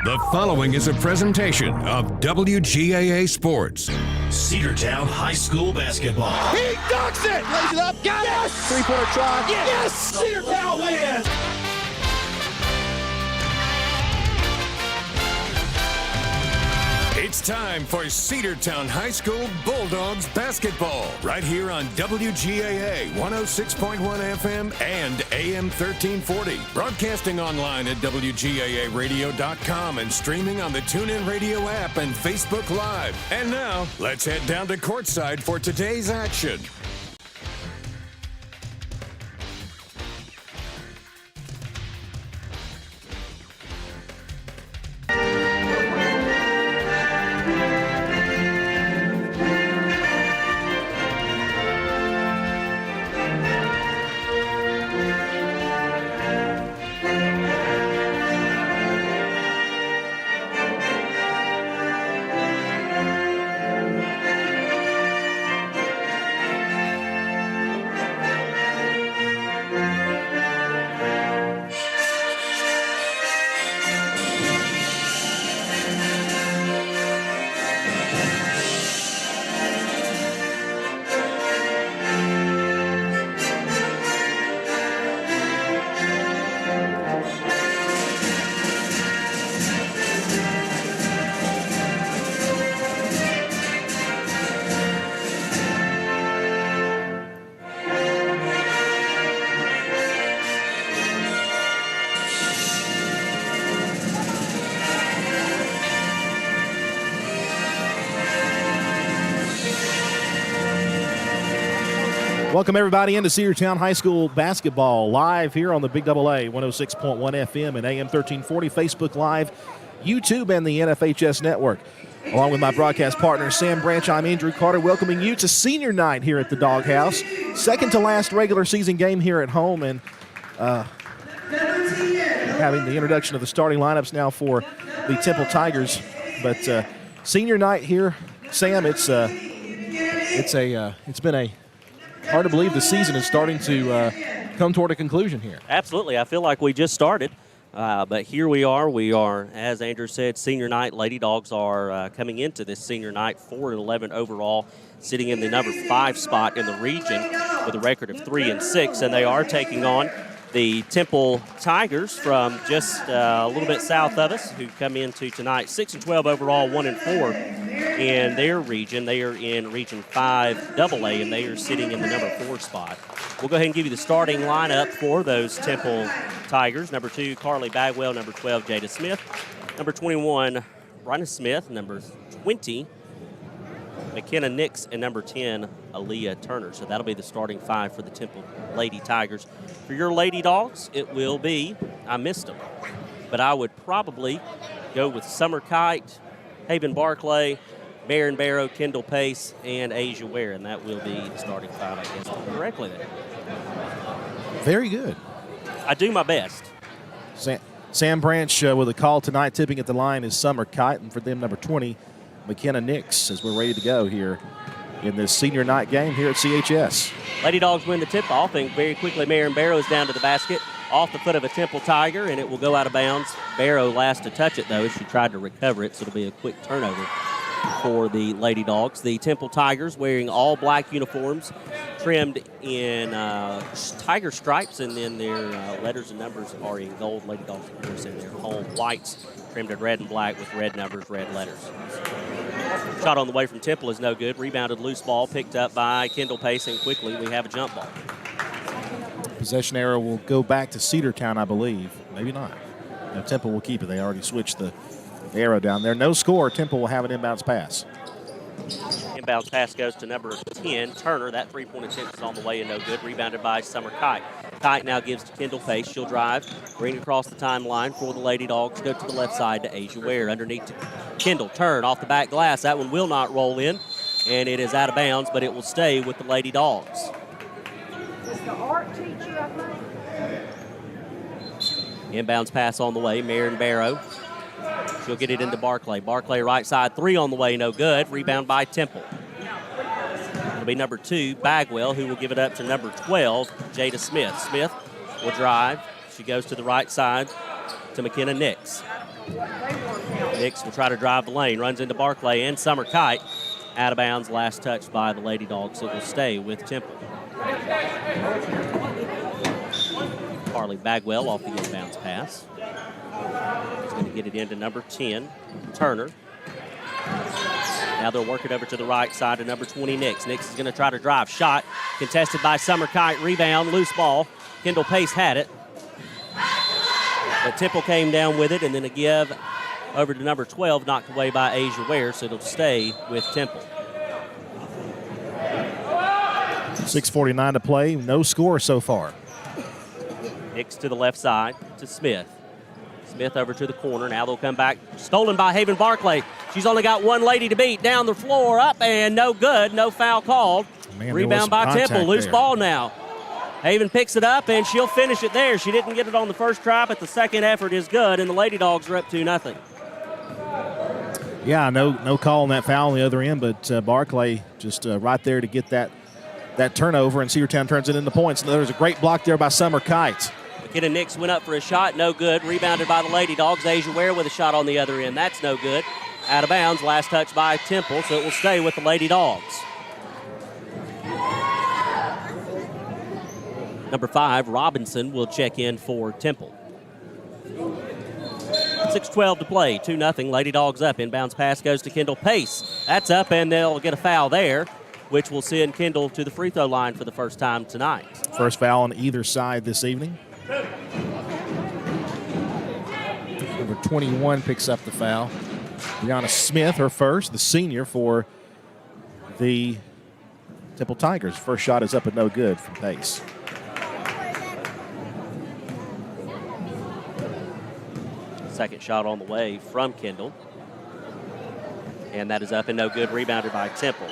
The following is a presentation of WGAA Sports. Cedartown High School basketball. He dunks it! Lays it up. Got it! Three-pointer try. Yes! Cedartown wins! It's time for Cedartown High School Bulldogs basketball. Right here on WGAA 106.1 FM and AM 1340. Broadcasting online at WGAAradio.com and streaming on the TuneIn Radio app and Facebook Live. And now, let's head down to courtside for today's action. Welcome, everybody, into Cedartown High School basketball, live here on the Big Double A, 106.1 FM and AM 1340, Facebook Live, YouTube, and the NFHS Network. Along with my broadcast partner, Sam Branch, I'm Andrew Carter, welcoming you to senior night here at the Doghouse. Second to last regular season game here at home, and having the introduction of the starting lineups now for the Temple Tigers. But senior night here, Sam, it's been a hard to believe the season is starting to come toward a conclusion here. Absolutely. I feel like we just started, but here we are. We are, as Andrew said, senior night. Lady Dogs are coming into this senior night 4-11 overall, sitting in the number 5 spot in the region with a record of 3-6, and they are taking on the Temple Tigers from just a little bit south of us, who come into tonight 6-12 overall, 1-4 in their region. They are in Region 5 AA, and they are sitting in the number 4 spot. We'll go ahead and give you the starting lineup for those Temple Tigers. Number 2, Carly Bagwell. Number 12, Jada Smith. Number 21, Bryna Smith. Number 20, McKenna Nix, and number 10, Aaliyah Turner. So that'll be the starting 5 for the Temple Lady Tigers. For your Lady Dogs, it will be, I missed them, but I would probably go with Summer Kite, Haven Barclay, Barron Barrow, Kendall Pace, and Asia Ware, and that will be the starting 5, I guess, correctly there. Very good. I do my best. Sam Branch with a call tonight. Tipping at the line is Summer Kite, and for them, number 20, McKenna Nix, as we're ready to go here in this senior night game here at CHS. Lady Dogs win the tip-off, and very quickly Barron Barrow is down to the basket off the foot of a Temple Tiger, and it will go out of bounds. Barrow last to touch it, though, as she tried to recover it, so it'll be a quick turnover for the Lady Dogs. The Temple Tigers wearing all black uniforms, trimmed in tiger stripes, and then their letters and numbers are in gold. Lady Dogs, of course, in their home whites, trimmed in red and black with red numbers, red letters. Shot on the way from Temple is no good. Rebounded loose ball picked up by Kendall Pace, and quickly we have a jump ball. Possession arrow will go back to Cedartown, I believe. Maybe not. No, Temple will keep it. They already switched the arrow down there. No score. Temple will have an inbounds pass. Inbounds pass goes to number 10, Turner. That three-point attempt is on the way and no good. Rebounded by Summer Kite. Kite now gives to Kendall Pace. She'll drive, bring across the timeline for the Lady Dogs. Go to the left side to Asia Ware. Underneath to Kendall. Turn off the back glass. That one will not roll in, and it is out of bounds, but it will stay with the Lady Dogs. Does the art teach you, I think? Inbounds pass on the way. Barron Barrow. She'll get it into Barclay. Barclay right side, 3 on the way, no good. Rebound by Temple. It'll be number 2, Bagwell, who will give it up to number 12, Jada Smith. Smith will drive. She goes to the right side to McKenna Nix. Nix will try to drive the lane, runs into Barclay and Summer Kite. Out of bounds, last touch by the Lady Dogs. It will stay with Temple. Carly Bagwell off the inbounds pass. He's going to get it into number 10, Turner. Now they'll work it over to the right side to number 20, Nix. Nix is going to try to drive. Shot contested by Summer Kite. Rebound, loose ball. Kendall Pace had it. But Temple came down with it, and then a give over to number 12, knocked away by Asia Ware, so it'll stay with Temple. 6:49 to play. No score so far. Nix to the left side to Smith. Smith over to the corner. Now they'll come back. Stolen by Haven Barclay. She's only got one lady to beat. Down the floor, up, and no good. No foul called. Man, rebound by Temple. Loose there. ball now. Haven picks it up, and she'll finish it there. She didn't get it on the first try, but the second effort is good, and the Lady Dogs are up 2-0. Yeah, no call on that foul on the other end, but Barclay just right there to get that turnover, and Cedartown turns it into points. And there's a great block there by Summer Kite. McKenna Nix went up for a shot, no good. Rebounded by the Lady Dogs. Asia Ware with a shot on the other end. That's no good. Out of bounds, last touch by Temple, so it will stay with the Lady Dogs. Number 5, Robinson, will check in for Temple. 6:12 to play, 2-0. Lady Dogs up. Inbounds pass goes to Kendall Pace. That's up, and they'll get a foul there, which will send Kendall to the free throw line for the first time tonight. First foul on either side this evening. Number 21 picks up the foul. Brianna Smith, her first, the senior for the Temple Tigers. First shot is up and no good from Pace. Second shot on the way from Kendall. And that is up and no good. Rebounded by Temple.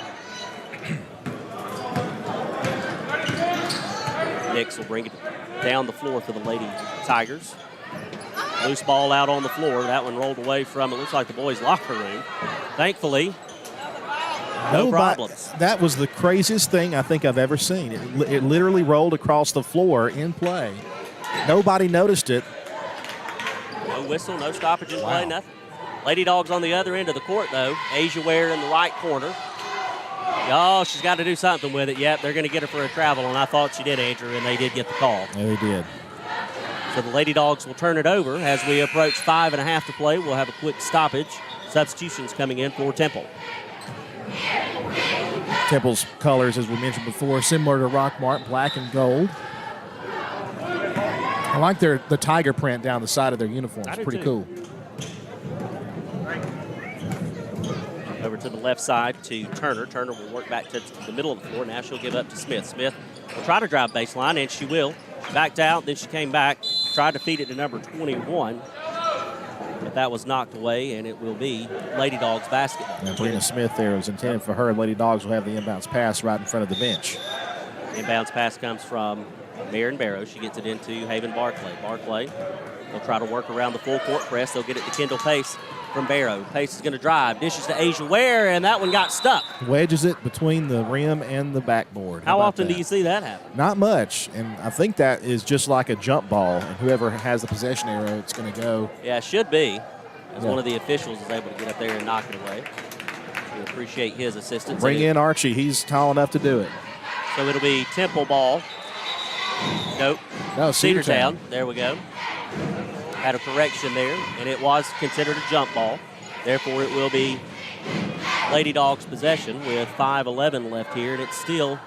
Nix will bring it down the floor for the Lady Tigers. Loose ball out on the floor. That one rolled away from, it looks like the boys' locker room. Thankfully, no problems. That was the craziest thing I think I've ever seen. It literally rolled across the floor in play. Nobody noticed it. No whistle, no stoppage in play, nothing. Lady Dogs on the other end of the court, though. Asia Ware in the right corner. Oh, she's got to do something with it. Yep, they're going to get her for a travel, and I thought she did, Andrew, and they did get the call. Yeah, they did. So the Lady Dogs will turn it over. As we approach 5.5 to play, we'll have a quick stoppage. Substitutions coming in for Temple. Temple's colors, as we mentioned before, similar to Rockmart, black and gold. I like the tiger print down the side of their uniforms. Pretty cool. Over to the left side to Turner. Turner will work back to the middle of the floor. Now she'll give up to Smith. Smith will try to drive baseline, and she will. She backed out, then she came back, tried to feed it to number 21. But that was knocked away, and it will be Lady Dogs basketball. And Brina Smith there was intended for her. Lady Dogs will have the inbounds pass right in front of the bench. Inbounds pass comes from Marion Barrow. She gets it into Haven Barclay. Barclay will try to work around the full court press. They'll get it to Kendall Pace from Barrow. Pace is going to drive. Dishes to Asia Ware, and that one got stuck. Wedges it between the rim and the backboard. How often do you see that happen? Not much, and I think that is just like a jump ball, and whoever has the possession arrow, it's going to go. Yeah, it should be, as one of the officials is able to get up there and knock it away. We appreciate his assistance. Bring in Archie. He's tall enough to do it. So it'll be Temple ball. Nope. No, Cedartown. There we go. Had a correction there, and it was considered a jump ball. Therefore, it will be Lady Dogs possession with 5:11 left here, and it's still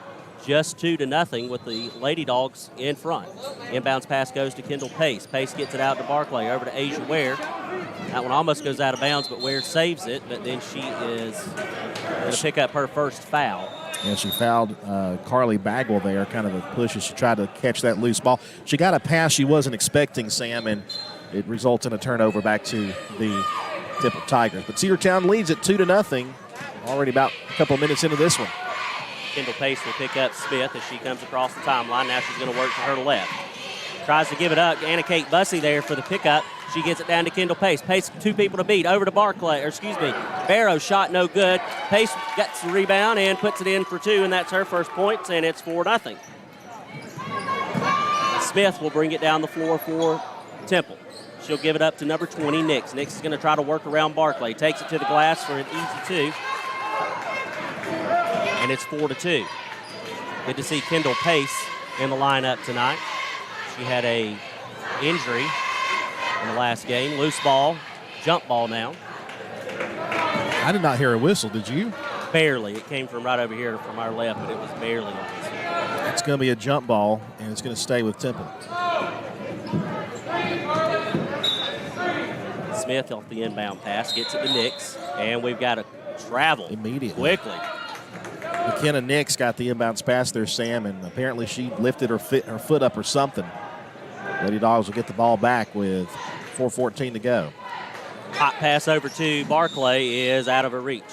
just 2-0 with the Lady Dogs in front. Inbounds pass goes to Kendall Pace. Pace gets it out to Barclay, over to Asia Ware. That one almost goes out of bounds, but Ware saves it, but then she is going to pick up her first foul. And she fouled Carly Bagwell there, kind of a push as she tried to catch that loose ball. She got a pass she wasn't expecting, Sam, and it results in a turnover back to the Temple Tigers. But Cedartown leads it 2-0. Already about a couple of minutes into this one. Kendall Pace will pick up Smith as she comes across the timeline. Now she's going to work to her left. Tries to give it up. Anna Kate Bussey there for the pickup. She gets it down to Kendall Pace. Pace, two people to beat. Over to Barrow shot no good. Pace gets the rebound and puts it in for two, and that's her first points, and it's 4-0. Smith will bring it down the floor for Temple. She'll give it up to number 20, Nix. Nix is going to try to work around Barclay. Takes it to the glass for an easy 2. And it's 4-2. Good to see Kendall Pace in the lineup tonight. She had a injury in the last game. Loose ball, jump ball now. I did not hear a whistle, did you? Barely. It came from right over here from our left, but it was barely on this. It's going to be a jump ball, and it's going to stay with Temple. Smith off the inbound pass, gets it to Nix, and we've got to travel immediately. Quickly. McKenna Nix got the inbounds pass there, Sam, and apparently she lifted her foot up or something. Lady Dawgs will get the ball back with 4:14 to go. Hot pass over to Barclay is out of her reach.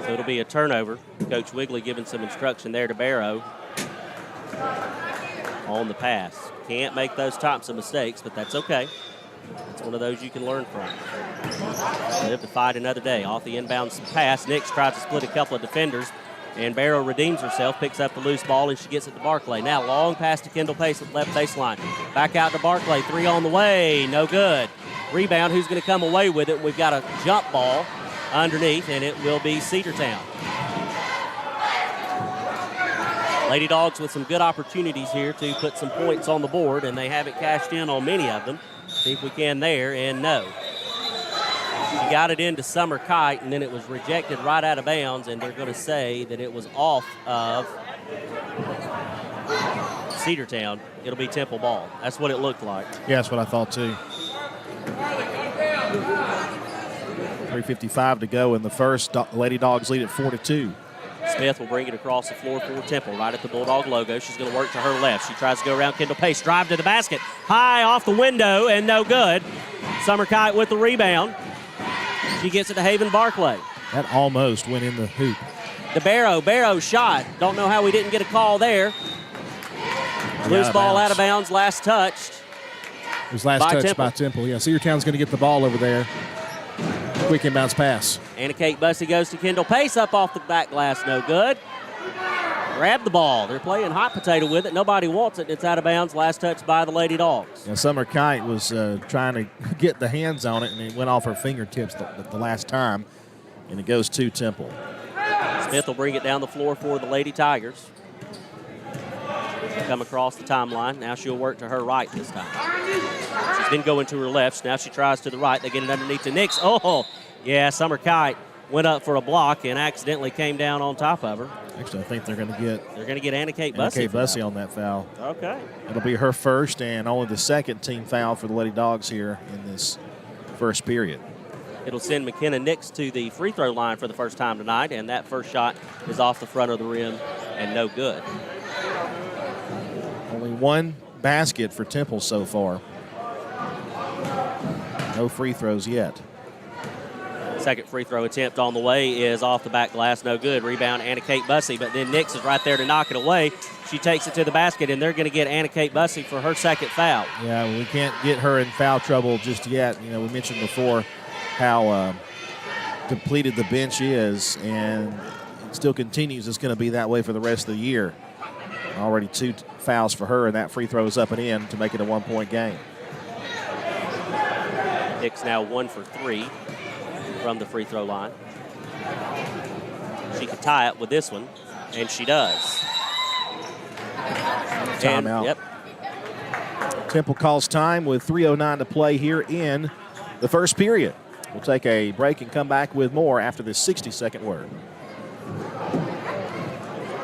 So it'll be a turnover. Coach Wigley giving some instruction there to Barrow on the pass. Can't make those types of mistakes, but that's okay. It's one of those you can learn from. Live to fight another day. Off the inbounds pass, Nix tries to split a couple of defenders, and Barrow redeems herself, picks up the loose ball, and she gets it to Barclay. Now long pass to Kendall Pace at left baseline. Back out to Barclay, 3 on the way, no good. Rebound, who's going to come away with it? We've got a jump ball underneath, and it will be Cedartown. Lady Dawgs with some good opportunities here to put some points on the board, and they haven't cashed in on many of them. See if we can there, and no. She got it into Summer Kite, and then it was rejected right out of bounds, and they're going to say that it was off of Cedartown. It'll be Temple ball. That's what it looked like. Yeah, that's what I thought too. 3:55 to go in the first. Lady Dawgs lead at 4-2. Smith will bring it across the floor for Temple, right at the Bulldog logo. She's going to work to her left. She tries to go around Kendall Pace, drive to the basket, high off the window, and no good. Summer Kite with the rebound. She gets it to Haven Barclay. That almost went in the hoop. The Barrow shot. Don't know how we didn't get a call there. Loose ball out of bounds, last touched. It was last touch by Temple. Yeah, Cedartown's going to get the ball over there. Quick inbounds pass. Anna Kate Bussey goes to Kendall Pace, up off the back glass, no good. Grab the ball. They're playing hot potato with it. Nobody wants it. It's out of bounds. Last touch by the Lady Dawgs. Yeah, Summer Kite was trying to get the hands on it, and it went off her fingertips the last time, and it goes to Temple. Smith will bring it down the floor for the Lady Tigers. Come across the timeline. Now she'll work to her right this time. She's been going to her left. Now she tries to the right. They get it underneath to Nix. Oh, yeah, Summer Kite went up for a block and accidentally came down on top of her. Actually, I think they're going to get Anna Kate Bussey on that foul. Okay. It'll be her first and only the second team foul for the Lady Dawgs here in this first period. It'll send McKenna Nix to the free throw line for the first time tonight, and that first shot is off the front of the rim and no good. Only one basket for Temple so far. No free throws yet. Second free throw attempt on the way is off the back glass, no good. Rebound, Anna Kate Bussey, but then Nix is right there to knock it away. She takes it to the basket, and they're going to get Anna Kate Bussey for her second foul. Yeah, well, we can't get her in foul trouble just yet. You know, we mentioned before how depleted the bench is, and it still continues. It's going to be that way for the rest of the year. Already 2 fouls for her, and that free throw is up and in to make it a 1-point game. Nix now 1 for 3 from the free throw line. She could tie it with this one, and she does. Timeout. Yep. Temple calls time with 3:09 to play here in the first period. We'll take a break and come back with more after this 60-second word.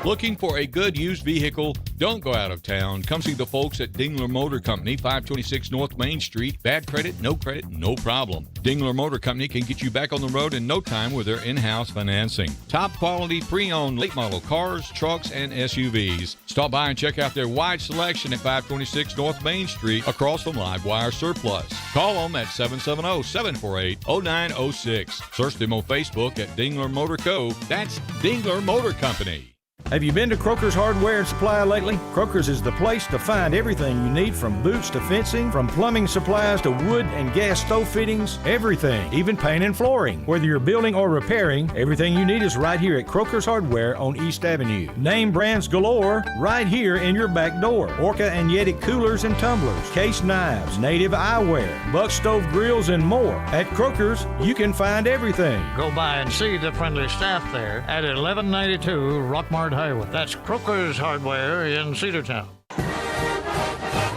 Looking for a good used vehicle? Don't go out of town. Come see the folks at Dingler Motor Company, 526 North Main Street. Bad credit, no problem. Dingler Motor Company can get you back on the road in no time with their in-house financing. Top quality pre-owned late model cars, trucks, and SUVs. Stop by and check out their wide selection at 526 North Main Street across from Livewire Surplus. Call them at 770-748-0906. Search them on Facebook at Dingler Motor Co. That's Dingler Motor Company. Have you been to Croker's Hardware and Supply lately? Croker's is the place to find everything you need, from boots to fencing, from plumbing supplies to wood and gas stove fittings, everything, even paint and flooring. Whether you're building or repairing, everything you need is right here at Croker's Hardware on East Avenue. Name brands galore right here in your back door. Orca and Yeti coolers and tumblers, case knives, native eyewear, Buck stove grills, and more. At Croker's, you can find everything. Go by and see the friendly staff there at 1192 Rockmart Highway. That's Croker's Hardware in Cedartown.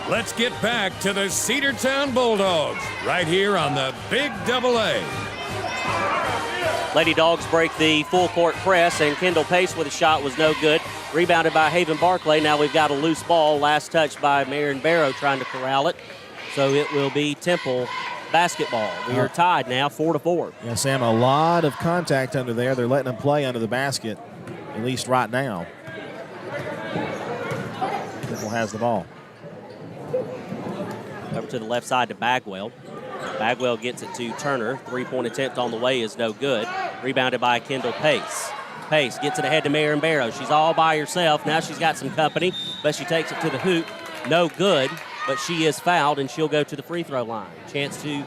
Let's get back to the Cedartown Bulldogs right here on the Big AA. Lady Dogs break the full court press, and Kendall Pace with a shot was no good. Rebounded by Haven Barclay. Now we've got a loose ball. Last touch by Marion Barrow trying to corral it. So it will be Temple basketball. We are tied now 4-4. Yeah, Sam, a lot of contact under there. They're letting them play under the basket, at least right now. Temple has the ball. Over to the left side to Bagwell. Bagwell gets it to Turner. Three-point attempt on the way is no good. Rebounded by Kendall Pace. Pace gets it ahead to Marion Barrow. She's all by herself. Now she's got some company, but she takes it to the hoop. No good, but she is fouled, and she'll go to the free throw line. Chance to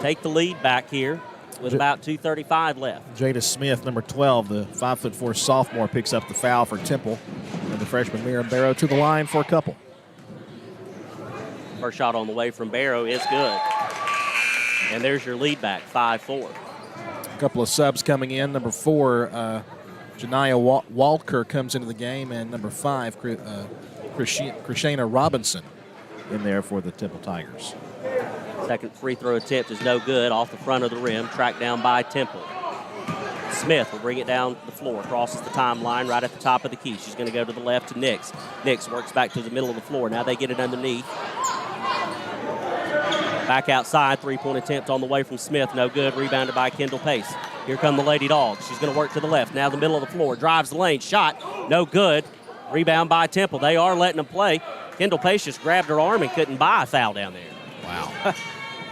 take the lead back here with about 2:35 left. Jada Smith, number 12, the 5'4" sophomore, picks up the foul for Temple. And the freshman Marion Barrow to the line for a couple. First shot on the way from Barrow is good. And there's your lead back, 5-4. A couple of subs coming in. Number 4, Janiyah Walker comes into the game, and number 5, Krishana Robinson in there for the Temple Tigers. Second free throw attempt is no good, off the front of the rim, tracked down by Temple. Smith will bring it down the floor, crosses the timeline right at the top of the key. She's going to go to the left to Nix. Nix works back to the middle of the floor. Now they get it underneath. Back outside, three-point attempt on the way from Smith. No good, rebounded by Kendall Pace. Here come the Lady Dogs. She's going to work to the left. Now the middle of the floor, drives the lane, shot, no good. Rebound by Temple. They are letting them play. Kendall Pace just grabbed her arm and couldn't buy a foul down there. Wow.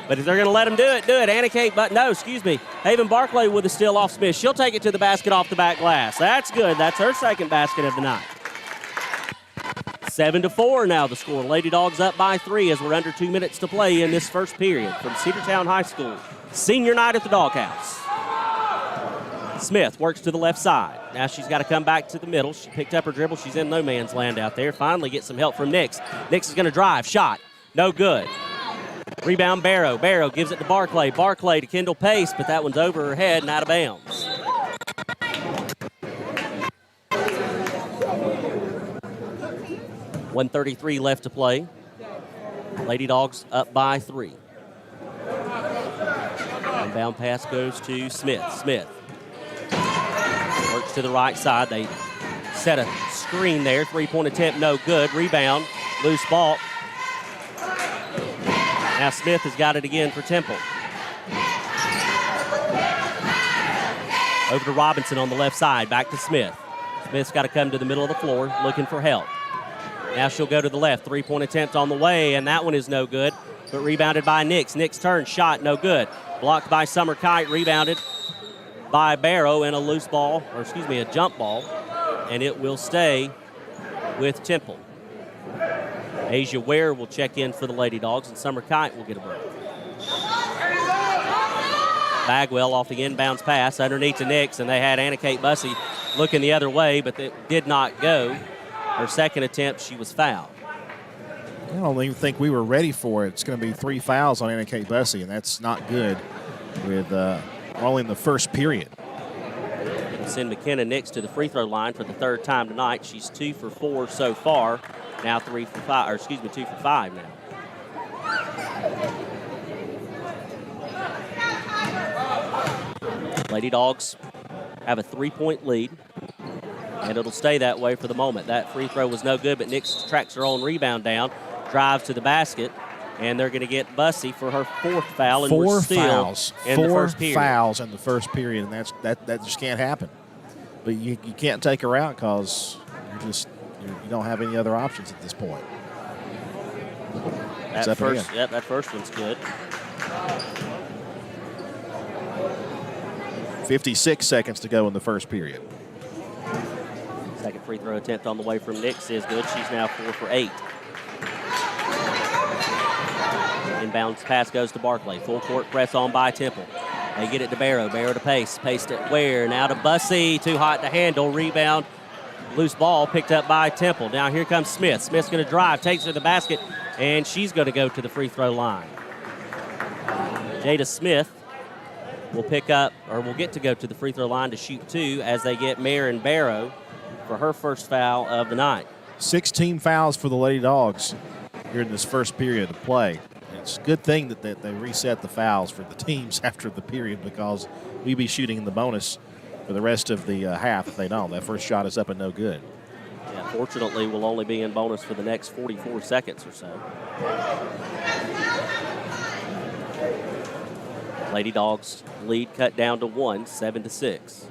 But if they're going to let them do it, do it. Anna Kate, but no, excuse me. Haven Barclay with a steal off Smith. She'll take it to the basket off the back glass. That's good. That's her second basket of the night. 7-4 now the score. Lady Dogs up by 3 as we're under 2 minutes to play in this first period from Cedartown High School. Senior night at the Doghouse. Smith works to the left side. Now she's got to come back to the middle. She picked up her dribble. She's in no man's land out there. Finally gets some help from Nix. Nix is going to drive. Shot. No good. Rebound Barrow. Barrow gives it to Barclay. Barclay to Kendall Pace, but that one's over her head and out of bounds. .133 left to play. Lady Dogs up by 3. Inbound pass goes to Smith. Smith works to the right side. They set a screen there. Three-point attempt, no good. Rebound, loose ball. Now Smith has got it again for Temple. Over to Robinson on the left side, back to Smith. Smith's got to come to the middle of the floor looking for help. Now she'll go to the left. Three-point attempt on the way, and that one is no good, but rebounded by Nix. Nix turns, shot, no good. Blocked by Summer Kite, rebounded by Barrow, and a loose ball, or excuse me, a jump ball, and it will stay with Temple. Asia Ware will check in for the Lady Dogs, and Summer Kite will get a break. Bagwell off the inbounds pass underneath to Nix, and they had Anna Kate Bussey looking the other way, but it did not go. Her second attempt, she was fouled. I don't even think we were ready for it. It's going to be 3 fouls on Anna Kate Bussey, and that's not good with only in the first period. Send McKenna Nix to the free throw line for the third time tonight. She's 2 for 4 so far. Now 2 for 5 now. Lady Dogs have a 3-point lead, and it'll stay that way for the moment. That free throw was no good, but Nix tracks her own rebound down, drives to the basket, and they're going to get Bussey for her 4th foul. And we're still in the first period. 4 fouls in the first period, and that just can't happen. But you can't take her out because you don't have any other options at this point. That first one's good. 56 seconds to go in the first period. free throw attempt on the way from Nix is good. She's now 4 for 8. Inbounds pass goes to Barclay. Full court press on by Temple. They get it to Barrow. Barrow to Pace. Pace to Ware. Now to Bussey. Too hot to handle. Rebound. Loose ball picked up by Temple. Now here comes Smith. Smith's going to drive. Takes her to the basket. And she's going to go to the free throw line. Jada Smith will pick up, or will get to go to the free throw line to shoot 2 as they get Marin Barrow for her first foul of the night. 16 fouls for the Lady Dogs here in this first period of play. It's a good thing that they reset the fouls for the teams after the period, because we'd be shooting the bonus for the rest of the half if they don't. That first shot is up and no good. Yeah, fortunately, we'll only be in bonus for the next 44 seconds or so. Lady Dogs lead cut down to 1, 7-6.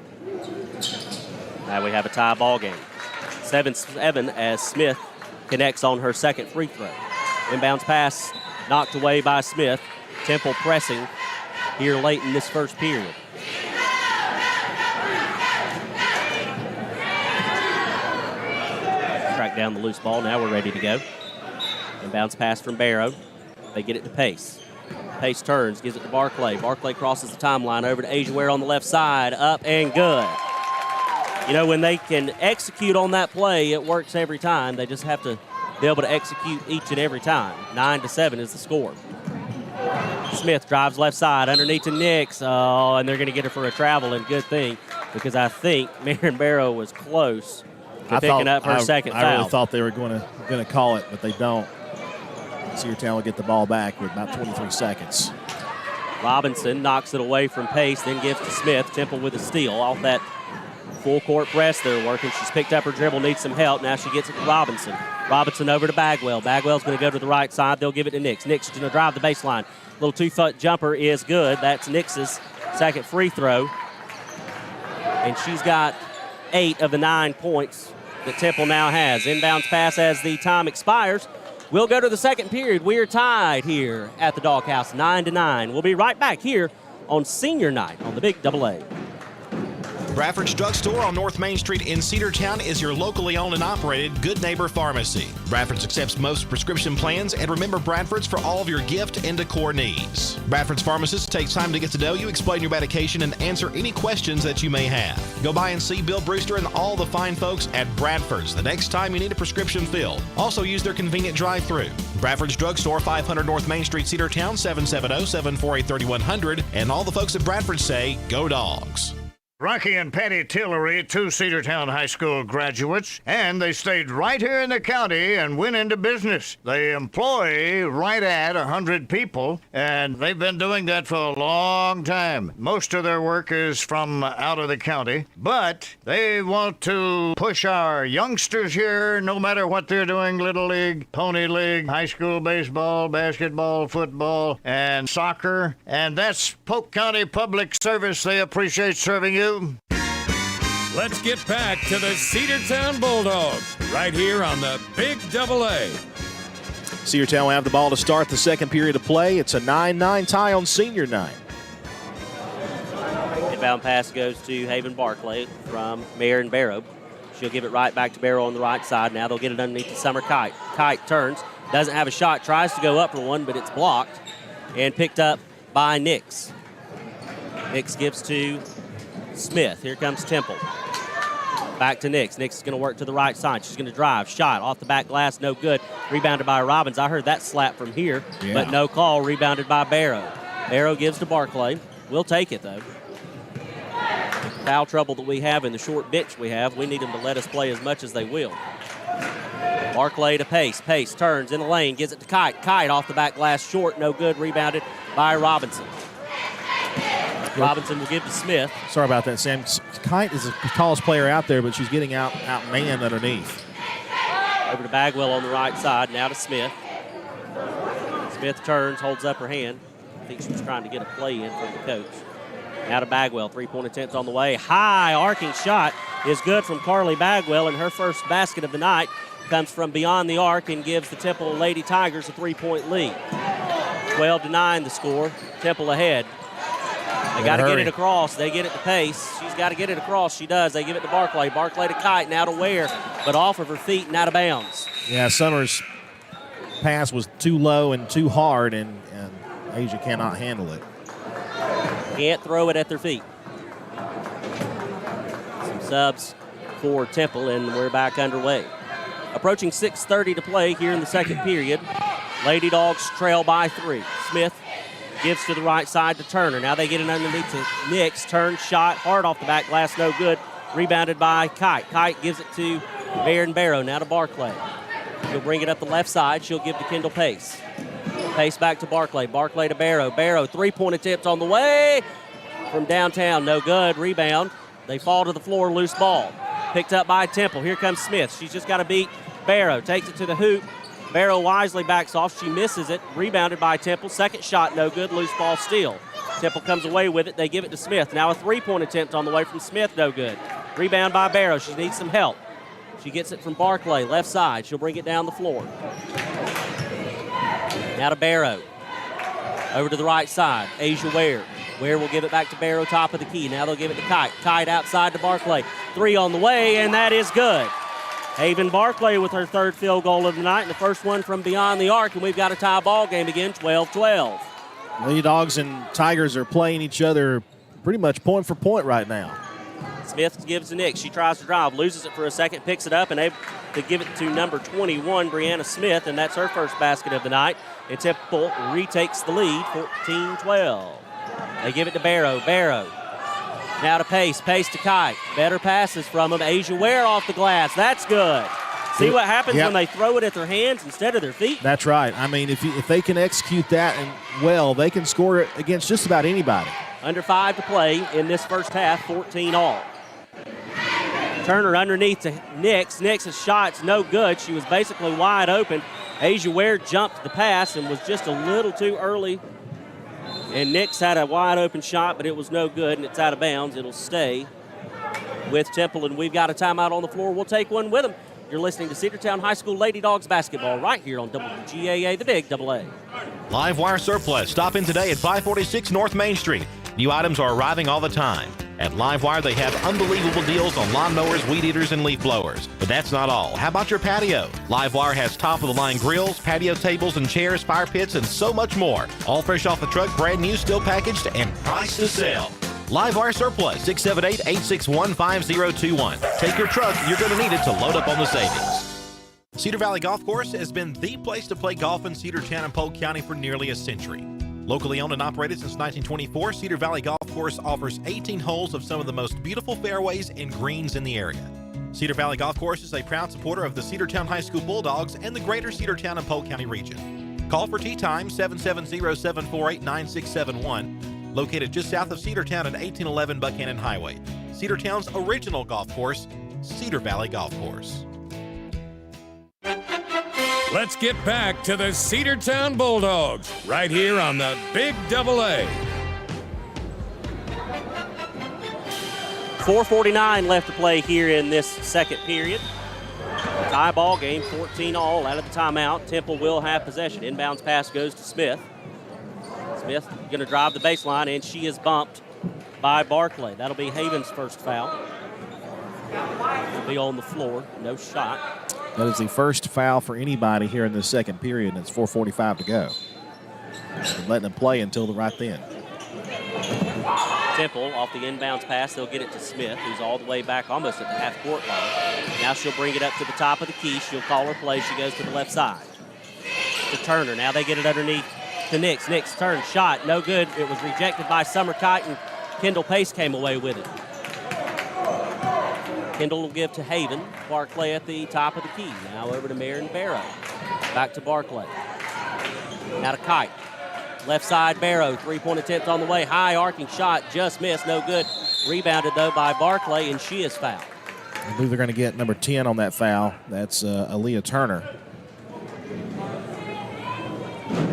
Now we have a tie ball game. 7-7 as Smith connects on her second free throw. Inbounds pass knocked away by Smith. Temple pressing here late in this first period. Track down the loose ball. Now we're ready to go. Inbounds pass from Barrow. They get it to Pace. Pace turns, gives it to Barclay. Barclay crosses the timeline over to Asia Ware on the left side. Up and good. You know, when they can execute on that play, it works every time. They just have to be able to execute each and every time. 9-7 is the score. Smith drives left side underneath to Nix. Oh, and they're going to get her for a travel, and good thing, because I think Marin Barrow was close to picking up her second foul. I really thought they were going to call it, but they don't. Cedartown will get the ball back with about 23 seconds. Robinson knocks it away from Pace, then gives to Smith. Temple with a steal off that full court press they're working. She's picked up her dribble, needs some help. Now she gets it to Robinson. Robinson over to Bagwell. Bagwell's going to go to the right side. They'll give it to Nix. Nix is going to drive the baseline. Little 2-foot jumper is good. That's Nix's second free throw. And she's got 8 of the 9 points that Temple now has. Inbounds pass as the time expires. We'll go to the second period. We are tied here at the Doghouse, 9-9. We'll be right back here on senior night on the Big AA. Bradford's Drugstore on North Main Street in Cedartown is your locally owned and operated Good Neighbor Pharmacy. Bradford's accepts most prescription plans, and remember Bradford's for all of your gift and decor needs. Bradford's pharmacist takes time to get to know you, explain your medication, and answer any questions that you may have. Go by and see Bill Brewster and all the fine folks at Bradford's the next time you need a prescription filled. Also use their convenient drive-thru. Bradford's Drugstore, 500 North Main Street, Cedartown, 770-748-3100. And all the folks at Bradford say, go Dogs. Rocky and Patty Tillery, 2 Cedartown High School graduates, and they stayed right here in the county and went into business. They employ right at 100 people, and they've been doing that for a long time. Most of their work is from out of the county, but they want to push our youngsters here, no matter what they're doing, Little League, Pony League, high school baseball, basketball, football, and soccer, and that's Polk County Public Service. They appreciate serving you. Let's get back to the Cedartown Bulldogs right here on the Big AA. Cedartown will have the ball to start the second period of play. It's a 9-9 tie on senior night. Inbound pass goes to Haven Barclay from Marin Barrow. She'll give it right back to Barrow on the right side. Now they'll get it underneath to Summer Kite. Kite turns, doesn't have a shot, tries to go up for one, but it's blocked and picked up by Nix. Nix gives to Smith. Here comes Temple. Back to Nix. Nix is going to work to the right side. She's going to drive. Shot off the back glass. No good. Rebounded by Robbins. I heard that slap from here, but no call. Rebounded by Barrow. Barrow gives to Barclay. We'll take it, though. Foul trouble that we have in the short bench we have, we need them to let us play as much as they will. Barclay to Pace. Pace turns in the lane. Gives it to Kite. Kite off the back glass. Short. No good. Rebounded by Robinson. Robinson will give to Smith. Sorry about that, Sam. Kite is the tallest player out there, but she's getting outmanned underneath. Over to Bagwell on the right side. Now to Smith. Smith turns, holds up her hand. I think she was trying to get a play in from the coach. Now to Bagwell. 3-point attempt on the way. High arcing shot is good from Carly Bagwell, and her first basket of the night comes from beyond the arc and gives the Temple Lady Tigers a 3-point lead. 12-9 the score. Temple ahead. They got to get it across. They get it to Pace. She's got to get it across. She does. They give it to Barclay. Barclay to Kite. Now to Ware, but off of her feet and out of bounds. Yeah, Summers' pass was too low and too hard, and Asia cannot handle it. Can't throw it at their feet. Some subs for Temple, and we're back underway. Approaching 6:30 to play here in the second period. Lady Dogs trail by 3. Smith gives to the right side to Turner. Now they get it underneath to Nix. Turn, shot, hard off the back glass, no good. Rebounded by Kite. Kite gives it to Baron Barrow. Now to Barclay. She'll bring it up the left side. She'll give to Kendall Pace. Pace back to Barclay. Barclay to Barrow. Barrow, three-point attempt on the way from downtown. No good. Rebound. They fall to the floor. Loose ball. Picked up by Temple. Here comes Smith. She's just got to beat Barrow. Takes it to the hoop. Barrow wisely backs off. She misses it. Rebounded by Temple. Second shot, no good. Loose ball steal. Temple comes away with it. They give it to Smith. Now a three-point attempt on the way from Smith, no good. Rebound by Barrow. She needs some help. She gets it from Barclay, left side. She'll bring it down the floor. Now to Barrow. Over to the right side. Asia Ware. Ware will give it back to Barrow, top of the key. Now they'll give it to Kite. Kite outside to Barclay. Three on the way, and that is good. Haven Barclay with her third field goal of the night, and the first one from beyond the arc, and we've got a tie ball game again, 12-12. Lady Dogs and Tigers are playing each other pretty much point for point right now. Smith gives to Nick. She tries to drive, loses it for a second, picks it up, and able to give it to number 21, Brianna Smith, and that's her first basket of the night. And Temple retakes the lead, 14-12. They give it to Barrow. Barrow. Now to Pace. Pace to Kite. Better passes from him. Asia Ware off the glass. That's good. See what happens when they throw it at their hands instead of their feet? That's right. I mean, if they can execute that and well, they can score it against just about anybody. Under 5 to play in this first half, 14 all. Turner underneath to Nix. Nix's shot's no good. She was basically wide open. Asia Ware jumped the pass and was just a little too early. And Nix had a wide open shot, but it was no good, and it's out of bounds. It'll stay with Temple, and we've got a timeout on the floor. We'll take one with them. You're listening to Cedartown High School Lady Dogs basketball right here on WGAA, the Big AA. Live Wire Surplus. Stop in today at 546 North Main Street. New items are arriving all the time. At Live Wire, they have unbelievable deals on lawnmowers, weed eaters, and leaf blowers. But that's not all. How about your patio? Live Wire has top-of-the-line grills, patio tables and chairs, fire pits, and so much more. All fresh off the truck, brand new, still packaged, and priced to sell. Live Wire Surplus, 678-861-5021. Take your truck. You're going to need it to load up on the savings. Cedar Valley Golf Course has been the place to play golf in Cedartown and Polk County for nearly a century. Locally owned and operated since 1924, Cedar Valley Golf Course offers 18 holes of some of the most beautiful fairways and greens in the area. Cedar Valley Golf Course is a proud supporter of the Cedartown High School Bulldogs and the greater Cedartown and Polk County region. Call for tee time 770-748-9671, located just south of Cedartown at 1811 Buchanan Highway. Cedartown's original golf course, Cedar Valley Golf Course. Let's get back to the Cedartown Bulldogs right here on the Big AA. 4:49 left to play here in this second period. Tie ball game, 14 all out of the timeout. Temple will have possession. Inbounds pass goes to Smith. Smith going to drive the baseline, and she is bumped by Barclay. That'll be Haven's first foul. Will be on the floor, no shot. That is the first foul for anybody here in the second period, and it's 4:45 to go. Been letting them play until the right then. Temple off the inbounds pass. They'll get it to Smith, who's all the way back almost at the half-court line. Now she'll bring it up to the top of the key. She'll call her play. She goes to the left side to Turner. Now they get it underneath to Nix. Nix turn, shot, no good. It was rejected by Summer Kite, and Kendall Pace came away with it. Kendall will give to Haven. Barclay at the top of the key. Now over to Marin Barrow. Back to Barclay. Now to Kite. Left side Barrow. Three-point attempt on the way. High arcing shot. Just missed. No good. Rebounded, though, by Barclay, and she is fouled. I believe they're going to get number 10 on that foul. That's Aaliyah Turner.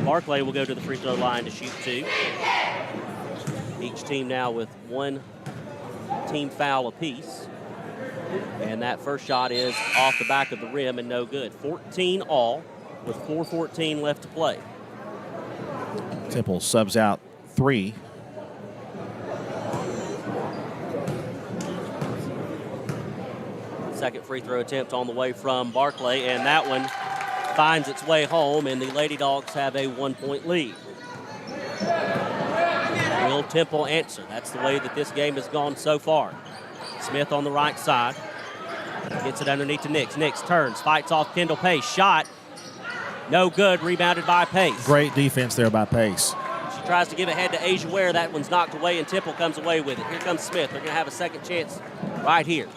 Barclay will go to the free throw line to shoot two. Each team now with one team foul apiece. And that first shot is off the back of the rim and no good. 14 all with 4:14 left to play. Temple subs out 3. Second free throw attempt on the way from Barclay, and that one finds its way home, and the Lady Dogs have a 1-point lead. Will Temple answer? That's the way that this game has gone so far. Smith on the right side. Gets it underneath to Nix. Nix turns, fights off Kendall Pace. Shot, no good, rebounded by Pace. Great defense there by Pace. She tries to give it head to Asia Ware. That one's knocked away, and Temple comes away with it. Here comes Smith. They're going to have a second chance right here.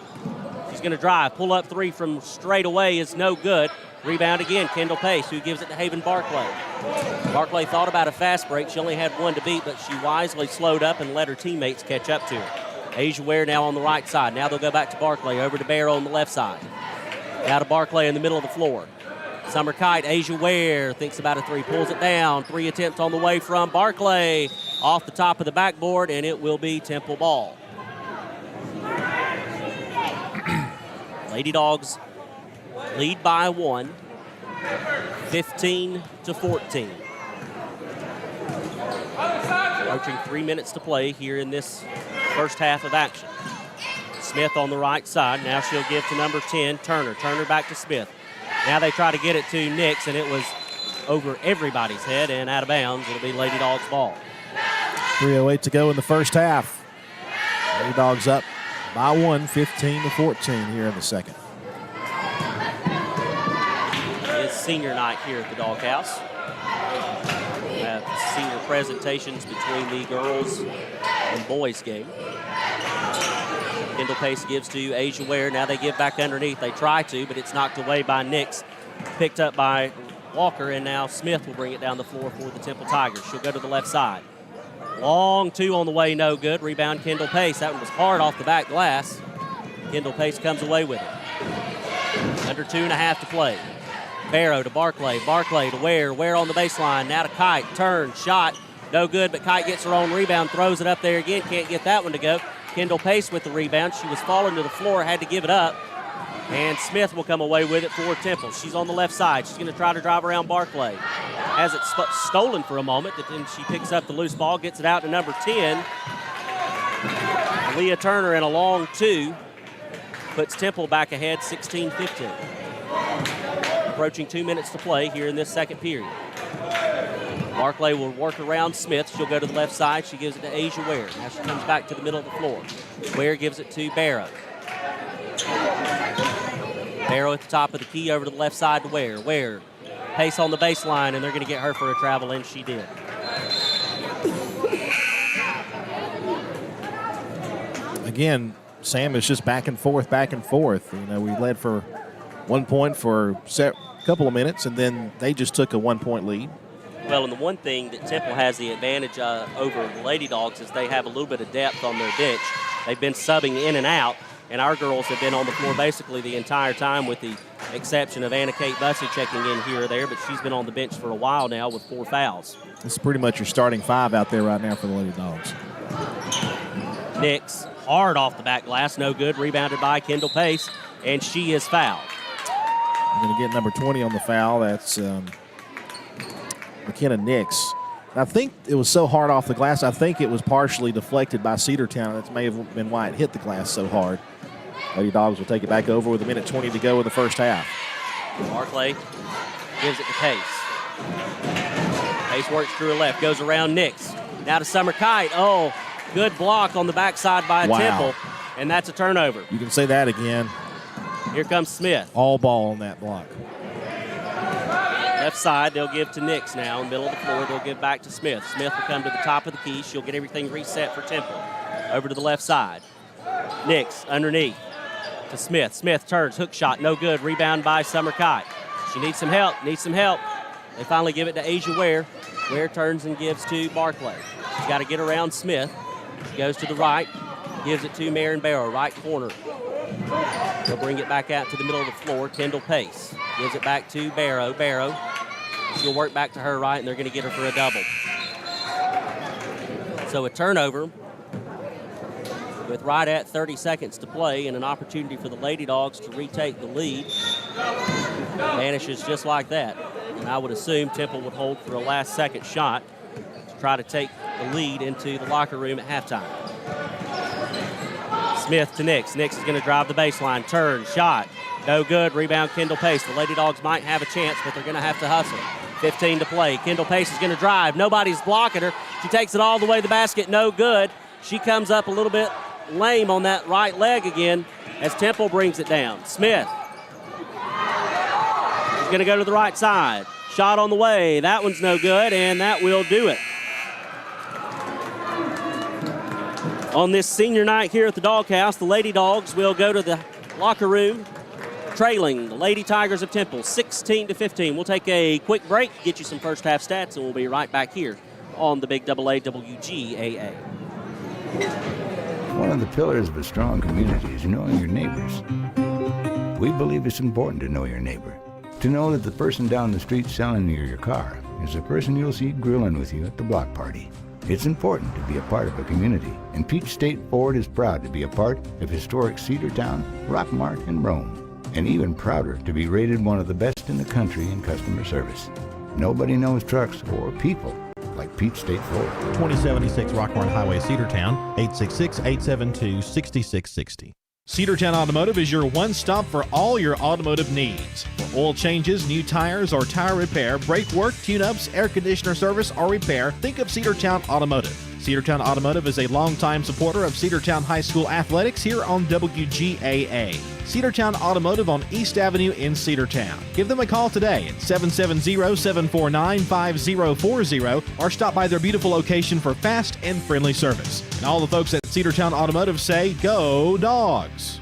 She's going to drive. Pull up three from straight away is no good. Rebound again, Kendall Pace, who gives it to Haven Barclay. Barclay thought about a fast break. She only had one to beat, but she wisely slowed up and let her teammates catch up to her. Asia Ware now on the right side. Now they'll go back to Barclay, over to Barrow on the left side. Now to Barclay in the middle of the floor. Summer Kite, Asia Ware thinks about a three, pulls it down. 3 attempts on the way from Barclay. Off the top of the backboard, and it will be Temple ball. Lady Dogs lead by 1, 15-14. Approaching 3 minutes to play here in this first half of action. Smith on the right side. Now she'll give to number 10, Turner. Turner back to Smith. Now they try to get it to Nix, and it was over everybody's head and out of bounds. It'll be Lady Dogs ball. 3:08 to go in the first half. Lady Dogs up by 1, 15-14 here in the second. It's senior night here at the Doghouse. We have senior presentations between the girls and boys game. Kendall Pace gives to Asia Ware. Now they give back underneath. They try to, but it's knocked away by Nix. Picked up by Walker, and now Smith will bring it down the floor for the Temple Tigers. She'll go to the left side. Long two on the way, no good. Rebound, Kendall Pace. That one was hard off the back glass. Kendall Pace comes away with it. Under 2.5 to play. Barrow to Barclay. Barclay to Ware. Ware on the baseline. Now to Kite. Turn, shot, no good, but Kite gets her own rebound, throws it up there again. Can't get that one to go. Kendall Pace with the rebound. She was falling to the floor, had to give it up. And Smith will come away with it for Temple. She's on the left side. She's going to try to drive around Barclay. Has it stolen for a moment, but then she picks up the loose ball, gets it out to number 10. Leah Turner in a long two. Puts Temple back ahead, 16-15. Approaching 2 minutes to play here in this second period. Barclay will work around Smith. She'll go to the left side. She gives it to Asia Ware. Now she comes back to the middle of the floor. Ware gives it to Barrow. Barrow at the top of the key, over to the left side to Ware. Ware, Pace on the baseline, and they're going to get her for a travel, and she did. Again, Sam is just back and forth, back and forth. You know, we led for 1 point for a couple of minutes, and then they just took a 1-point lead. Well, and the one thing that Temple has the advantage over the Lady Dogs is they have a little bit of depth on their bench. They've been subbing in and out, and our girls have been on the floor basically the entire time, with the exception of Anna Kate Bussey checking in here or there, but she's been on the bench for a while now with 4 fouls. It's pretty much your starting 5 out there right now for the Lady Dogs. Nix, hard off the back glass, no good. Rebounded by Kendall Pace, and she is fouled. We're going to get number 20 on the foul. That's McKenna Nix. I think it was so hard off the glass, I think it was partially deflected by Cedartown. That may have been why it hit the glass so hard. Lady Dogs will take it back over with 1:20 to go in the first half. Barclay gives it to Pace. Pace works through her left, goes around Nix. Now to Summer Kite. Oh, good block on the backside by Temple, and that's a turnover. You can say that again. Here comes Smith. All ball on that block. Left side, they'll give to Nix now. In the middle of the floor, they'll give back to Smith. Smith will come to the top of the key. She'll get everything reset for Temple. Over to the left side. Nix underneath to Smith. Smith turns, hook shot, no good. Rebound by Summer Kite. She needs some help, They finally give it to Asia Ware. Ware turns and gives to Barclay. She's got to get around Smith. She goes to the right, gives it to Marin Barrow, right corner. They'll bring it back out to the middle of the floor. Kendall Pace gives it back to Barrow. Barrow, she'll work back to her right, and they're going to get her for a double. So a turnover with right at 30 seconds to play, and an opportunity for the Lady Dogs to retake the lead. Vanishes just like that. And I would assume Temple would hold for a last-second shot to try to take the lead into the locker room at halftime. Smith to Nix. Nix is going to drive the baseline. Turn, shot. No good. Rebound, Kendall Pace. The Lady Dogs might have a chance, but they're going to have to hustle. 15 to play. Kendall Pace is going to drive. Nobody's blocking her. She takes it all the way to the basket. No good. She comes up a little bit lame on that right leg again as Temple brings it down. Smith is going to go to the right side. Shot on the way. That one's no good, and that will do it. On this senior night here at the Doghouse, the Lady Dogs will go to the locker room trailing the Lady Tigers of Temple 16-15. We'll take a quick break, get you some first half stats, and we'll be right back here on the Big AA WGAA. One of the pillars of a strong community is knowing your neighbors. We believe it's important to know your neighbor. To know that the person down the street selling you your car is the person you'll see grilling with you at the block party. It's important to be a part of a community, and Peach State Ford is proud to be a part of historic Cedartown, Rockmart, and Rome, and even prouder to be rated one of the best in the country in customer service. Nobody knows trucks or people like Peach State Ford. 2076 Rockmart Highway, Cedartown, 866-872-6660. Cedartown Automotive is your one-stop for all your automotive needs. For oil changes, new tires, or tire repair, brake work, tune-ups, air conditioner service, or repair, think of Cedartown Automotive. Cedartown Automotive is a longtime supporter of Cedartown High School athletics here on WGAA. Cedartown Automotive on East Avenue in Cedartown. Give them a call today at 770-749-5040 or stop by their beautiful location for fast and friendly service. And all the folks at Cedartown Automotive say, go Dogs!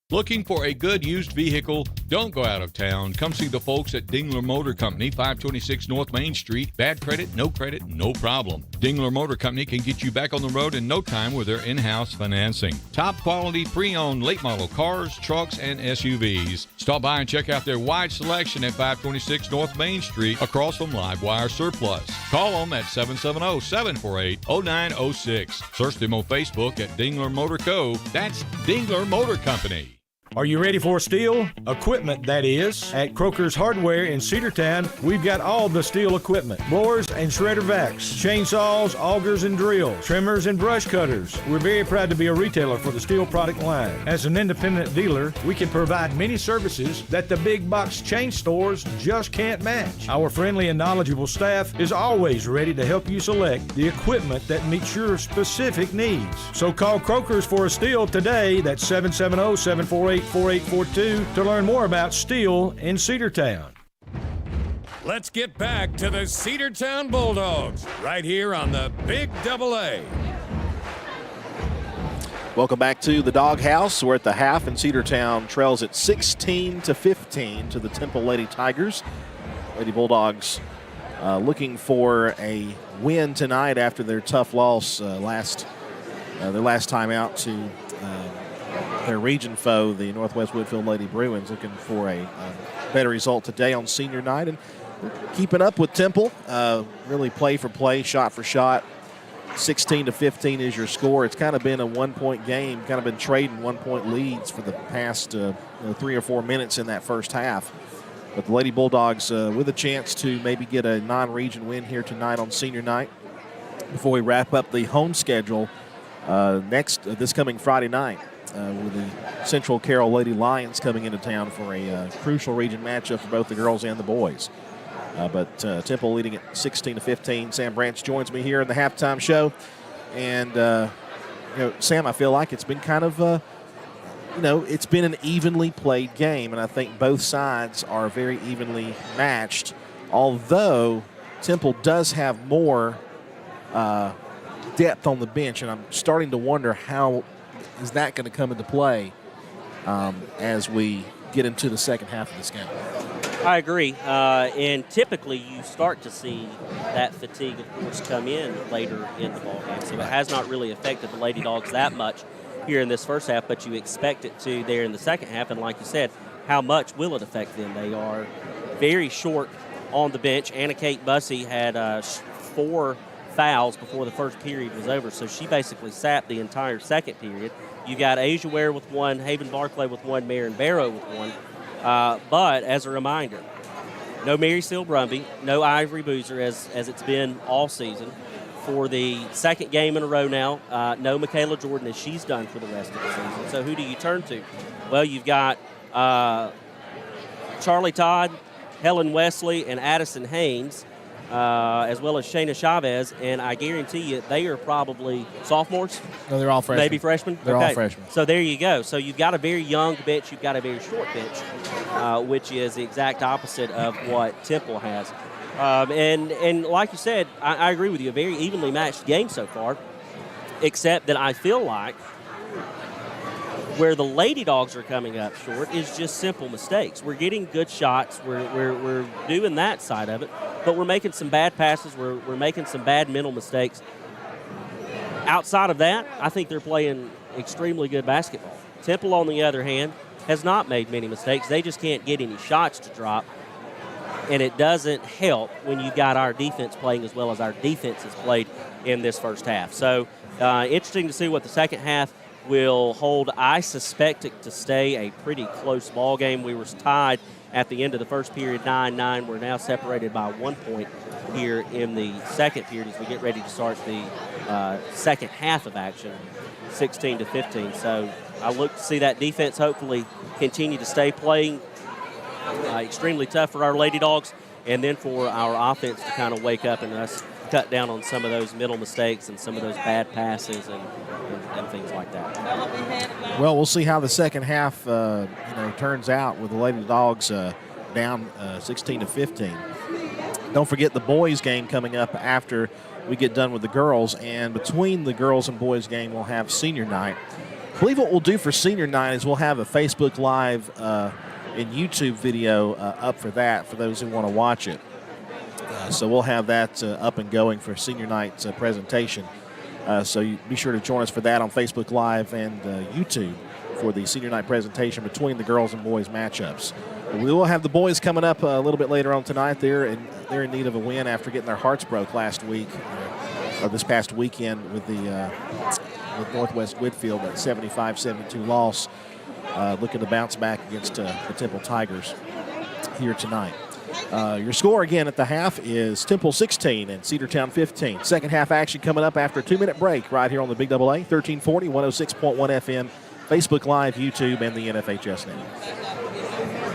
Looking for a good used vehicle? Don't go out of town. Come see the folks at Dingler Motor Company, 526 North Main Street. Bad credit, no problem. Dingler Motor Company can get you back on the road in no time with their in-house financing. Top quality pre-owned late model cars, trucks, and SUVs. Stop by and check out their wide selection at 526 North Main Street across from Livewire Surplus. Call them at 770-748-0906. Search them on Facebook at Dingler Motor Co. That's Dingler Motor Company. Are you ready for steel? Equipment, that is. At Croker's Hardware in Cedartown, we've got all the steel equipment. Blowers and shredder vacs, chainsaws, augers and drills, trimmers and brush cutters. We're very proud to be a retailer for the steel product line. As an independent dealer, we can provide many services that the big box chain stores just can't match. Our friendly and knowledgeable staff is always ready to help you select the equipment that meets your specific needs. So call Croker's for a steel today. That's 770-748-4842 to learn more about steel in Cedartown. Let's get back to the Cedartown Bulldogs right here on the Big AA. Welcome back to the Doghouse. We're at the half, and Cedartown trails at 16-15 to the Temple Lady Tigers. Lady Bulldogs looking for a win tonight after their tough loss their last time out to their region foe, the Northwest Woodfield Lady Bruins, looking for a better result today on senior night. And keeping up with Temple, really play for play, shot for shot. 16-15 is your score. It's kind of been a one-point game, kind of been trading one-point leads for the past 3 or 4 minutes in that first half. But the Lady Bulldogs with a chance to maybe get a non-region win here tonight on senior night before we wrap up the home schedule this coming Friday night. With the Central Carroll Lady Lions coming into town for a crucial region matchup for both the girls and the boys. But Temple leading at 16-15. Sam Branch joins me here in the halftime show. And, Sam, I feel like it's been kind of, it's been an evenly played game. And I think both sides are very evenly matched. Although Temple does have more depth on the bench. And I'm starting to wonder how is that going to come into play as we get into the second half of this game? I agree. And typically you start to see that fatigue, of course, come in later in the ballgame. So it has not really affected the Lady Dogs that much here in this first half, but you expect it to there in the second half. And like you said, how much will it affect them? They are very short on the bench. Anna Kate Bussey had 4 fouls before the first period was over, so she basically sat the entire second period. You got Asia Ware with 1, Haven Barclay with 1, Marion Barrow with 1. But as a reminder, no Mary Seal Brumby, no Ivory Boozer as it's been all season. for the second game in a row now. No Michaela Jordan, as she's done for the rest of the season. So who do you turn to? Well, you've got Charlie Todd, Helen Wesley, and Addison Haynes, as well as Shayna Chavez, and I guarantee you they are probably sophomores. No, they're all freshmen. Maybe freshmen? They're all freshmen. So there you go. So you've got a very young bench. You've got a very short bench, which is the exact opposite of what Temple has. And like you said, I agree with you, a very evenly matched game so far, except that I feel like where the Lady Dogs are coming up short is just simple mistakes. We're getting good shots. We're doing that side of it, but we're making some bad passes. We're making some bad mental mistakes. Outside of that, I think they're playing extremely good basketball. Temple, on the other hand, has not made many mistakes. They just can't get any shots to drop, and it doesn't help when you've got our defense playing as well as our defense has played in this first half. So interesting to see what the second half will hold. I suspect it to stay a pretty close ball game. We were tied at the end of the first period, 9-9. We're now separated by 1 point here in the second period as we get ready to start the second half of action, 16-15. So I look to see that defense hopefully continue to stay playing extremely tough for our Lady Dogs, and then for our offense to kind of wake up and us cut down on some of those middle mistakes and some of those bad passes and things like that. Well, we'll see how the second half turns out with the Lady Dogs down 16-15. Don't forget the boys game coming up after we get done with the girls, and between the girls and boys game we'll have senior night. I believe what we'll do for senior night is we'll have a Facebook Live and YouTube video up for that for those who want to watch it. So we'll have that up and going for senior night's presentation. So you be sure to join us for that on Facebook Live and YouTube for the senior night presentation between the girls and boys matchups. We will have the boys coming up a little bit later on tonight. They're in need of a win after getting their hearts broke last week, or this past weekend with with Northwest Whitfield, that 75-72 loss. Looking to bounce back against the Temple Tigers here tonight. Your score again at the half is Temple 16 and Cedartown 15. Second half action coming up after a 2-minute break right here on the Big AA, 1340, 106.1 FM, Facebook Live, YouTube, and the NFHS Network.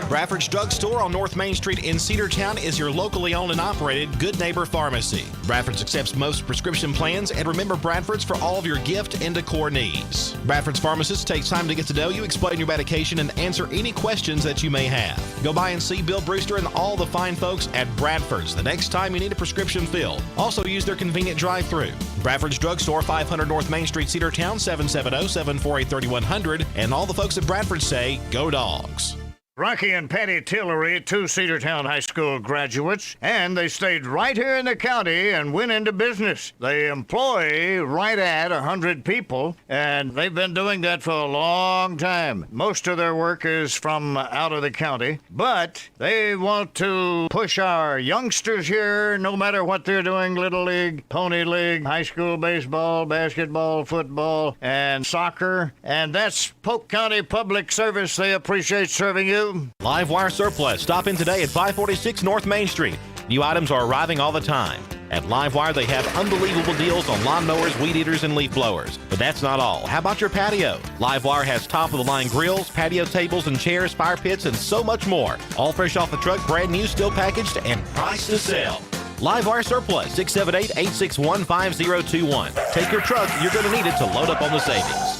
Bradford's Drugstore on North Main Street in Cedartown is your locally owned and operated Good Neighbor Pharmacy. Bradford's accepts most prescription plans, and remember Bradford's for all of your gift and decor needs. Bradford's pharmacist takes time to get to know you, explain your medication, and answer any questions that you may have. Go by and see Bill Brewster and all the fine folks at Bradford's the next time you need a prescription filled. Also use their convenient drive-thru. Bradford's Drugstore, 500 North Main Street, Cedartown, 770-748-3100, and all the folks at Bradford say, go Dogs. Rocky and Patty Tillery, two Cedartown High School graduates, and they stayed right here in the county and went into business. They employ right at 100 people, and they've been doing that for a long time. Most of their work is from out of the county, but they want to push our youngsters here, no matter what they're doing, Little League, Pony League, high school baseball, basketball, football, and soccer, and that's Polk County Public Service. They appreciate serving you. Live Wire Surplus. Stop in today at 546 North Main Street. New items are arriving all the time. At Live Wire, they have unbelievable deals on lawnmowers, weed eaters, and leaf blowers. But that's not all. How about your patio? Live Wire has top-of-the-line grills, patio tables and chairs, fire pits, and so much more. All fresh off the truck, brand new, still packaged, and priced to sell. Live Wire Surplus, 678-861-5021. Take your truck. You're going to need it to load up on the savings.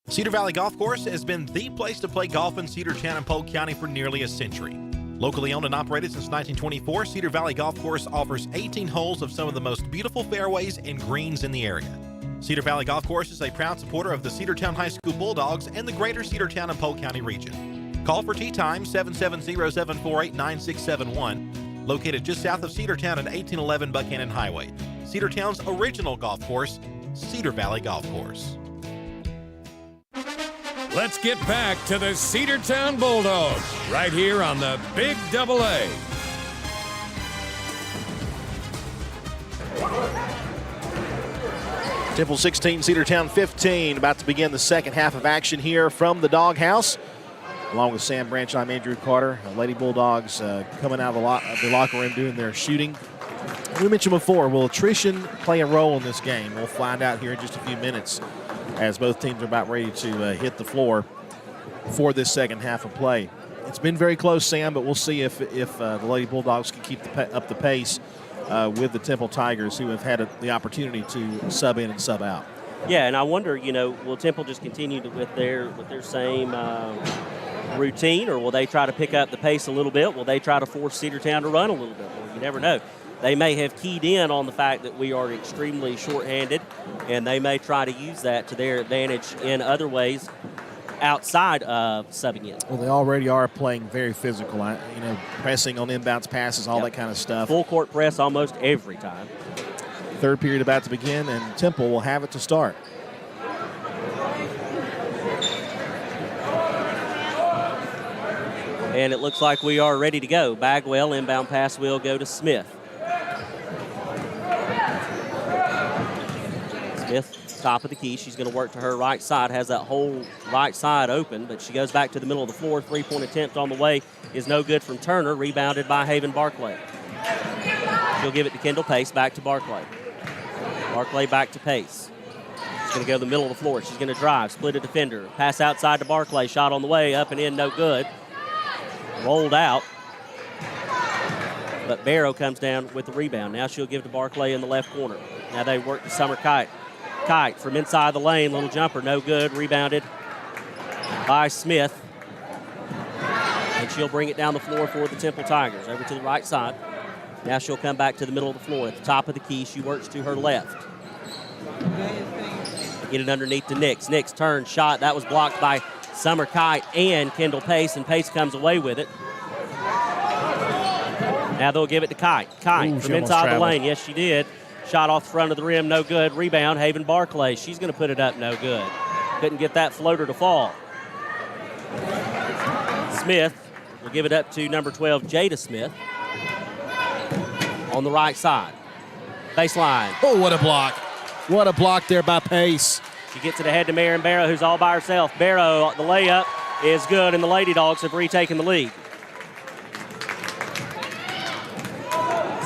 Cedar Valley Golf Course has been the place to play golf in Cedartown and Polk County for nearly a century. Locally owned and operated since 1924, Cedar Valley Golf Course offers 18 holes of some of the most beautiful fairways and greens in the area. Cedar Valley Golf Course is a proud supporter of the Cedartown High School Bulldogs and the greater Cedartown and Polk County region. Call for tee time, 770-748-9671, located just south of Cedartown at 1811 Buchanan Highway. Cedartown's original golf course, Cedar Valley Golf Course. Let's get back to the Cedartown Bulldogs right here on the Big AA. Temple 16, Cedartown 15. About to begin the second half of action here from the Doghouse. Along with Sam Branch, I'm Andrew Carter. Lady Bulldogs coming out of the locker room doing their shooting We mentioned before, will attrition play a role in this game? We'll find out here in just a few minutes as both teams are about ready to hit the floor for this second half of play. It's been very close, Sam, but we'll see if the Lady Bulldogs can keep up the pace with the Temple Tigers, who have had the opportunity to sub in and sub out. Yeah, and I wonder, will Temple just continue with their same routine, or will they try to pick up the pace a little bit? Will they try to force Cedartown to run a little bit more? You never know. They may have keyed in on the fact that we are extremely shorthanded, and they may try to use that to their advantage in other ways outside of subbing in. Well, they already are playing very physical, pressing on inbounds passes, all that kind of stuff. Full court press almost every time. Third period about to begin, and Temple will have it to start. And it looks like we are ready to go. Bagwell, inbound pass will go to Smith. Smith, top of the key. She's going to work to her right side. Has that whole right side open, but she goes back to the middle of the floor. Three-point attempt on the way is no good from Turner. Rebounded by Haven Barclay. She'll give it to Kendall Pace. Back to Barclay. Barclay back to Pace. She's going to go to the middle of the floor. She's going to drive, split a defender. Pass outside to Barclay. Shot on the way, up and in, no good. Rolled out. But Barrow comes down with the rebound. Now she'll give to Barclay in the left corner. Now they work to Summer Kite. Kite from inside the lane, little jumper, no good. Rebounded by Smith. And she'll bring it down the floor for the Temple Tigers. Over to the right side. Now she'll come back to the middle of the floor. At the top of the key, she works to her left. Get it underneath to Nix. Nix turn, shot. That was blocked by Summer Kite and Kendall Pace, and Pace comes away with it. Now they'll give it to Kite. Kite from inside the lane. Yes, she did. Shot off the front of the rim, no good. Rebound, Haven Barclay. She's going to put it up, no good. Couldn't get that floater to fall. Smith will give it up to number 12, Jada Smith, on the right side. Baseline. Oh, what a block. What a block there by Pace. She gets it ahead to Marion Barrow, who's all by herself. Barrow, the layup is good, and the Lady Dogs have retaken the lead.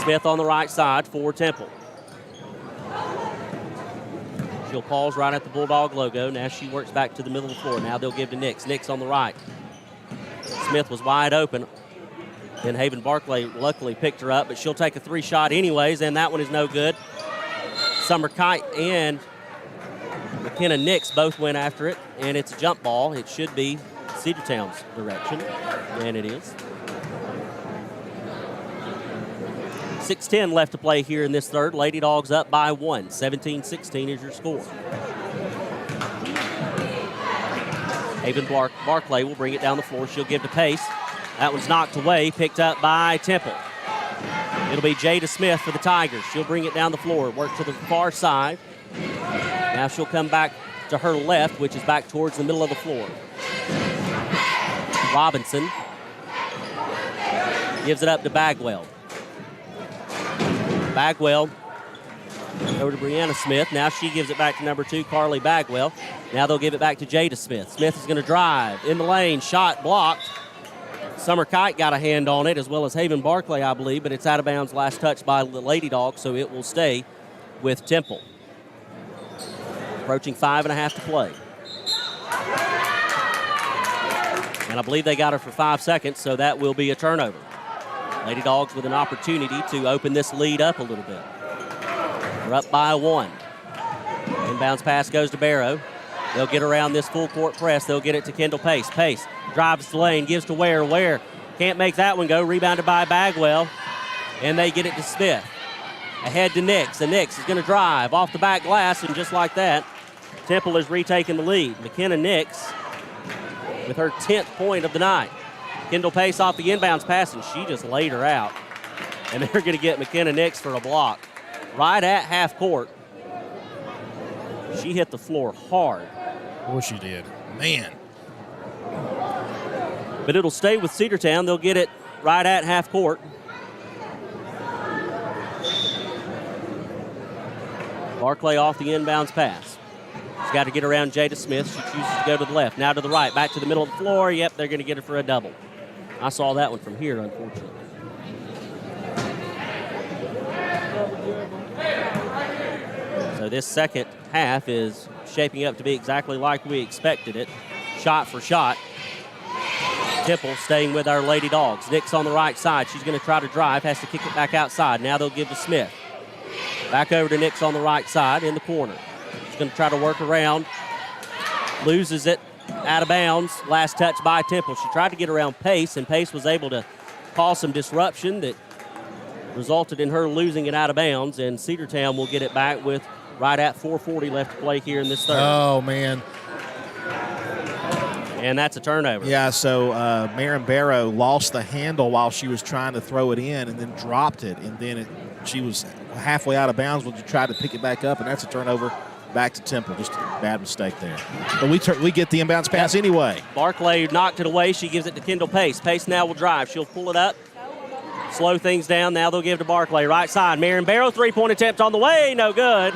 Smith on the right side for Temple. She'll pause right at the Bulldog logo. Now she works back to the middle of the floor. Now they'll give to Nix. Nix on the right. Smith was wide open. Then Haven Barclay luckily picked her up, but she'll take a three-shot anyways, and that one is no good. Summer Kite and McKenna Nix both went after it, and it's a jump ball. It should be Cedartown's direction, and it is. 6:10 left to play here in this third. Lady Dogs up by 1. 17-16 is your score. Haven Barclay will bring it down the floor. She'll give to Pace. That one's knocked away, picked up by Temple. It'll be Jada Smith for the Tigers. She'll bring it down the floor, work to the far side. Now she'll come back to her left, which is back towards the middle of the floor. Robinson gives it up to Bagwell. Bagwell over to Brianna Smith. Now she gives it back to number 2, Carly Bagwell. Now they'll give it back to Jada Smith. Smith is going to drive in the lane. Shot blocked. Summer Kite got a hand on it, as well as Haven Barclay, I believe, but it's out of bounds. Last touch by the Lady Dogs, so it will stay with Temple. Approaching 5.5 to play. And I believe they got her for 5 seconds, so that will be a turnover. Lady Dogs with an opportunity to open this lead up a little bit. We're up by 1. Inbounds pass goes to Barrow. They'll get around this full court press. They'll get it to Kendall Pace. Pace drives the lane, gives to Ware. Ware can't make that one go. Rebounded by Bagwell. And they get it to Smith. Ahead to Nix. And Nix is going to drive off the back glass, and just like that, Temple has retaken the lead. McKenna Nix with her 10th point of the night. Kendall Pace off the inbounds pass, and she just laid her out. And they're going to get McKenna Nix for a block. Right at half court. She hit the floor hard. Boy, she did. Man. But it'll stay with Cedartown. They'll get it right at half court. Barclay off the inbounds pass. She's got to get around Jada Smith. She chooses to go to the left. Now to the right. Back to the middle of the floor. Yep, they're going to get her for a double. I saw that one from here, unfortunately. So this second half is shaping up to be exactly like we expected it, shot for shot. Temple staying with our Lady Dogs. Nick's on the right side. She's going to try to drive, has to kick it back outside. Now they'll give to Smith. Back over to Nick's on the right side in the corner. She's going to try to work around. Loses it, out of bounds. Last touch by Temple. She tried to get around Pace, and Pace was able to cause some disruption that resulted in her losing it out of bounds, and Cedartown will get it back with right at 4:40 left to play here in this third. Oh, man. And that's a turnover. Yeah, so Marin Barrow lost the handle while she was trying to throw it in and then dropped it. And then she was halfway out of bounds when she tried to pick it back up, and that's a turnover back to Temple. Just a bad mistake there. But we get the inbounds pass anyway. Barclay knocked it away. She gives it to Kendall Pace. Pace now will drive. She'll pull it up, slow things down. Now they'll give to Barclay. Right side. Marin Barrow, three-point attempt on the way. No good.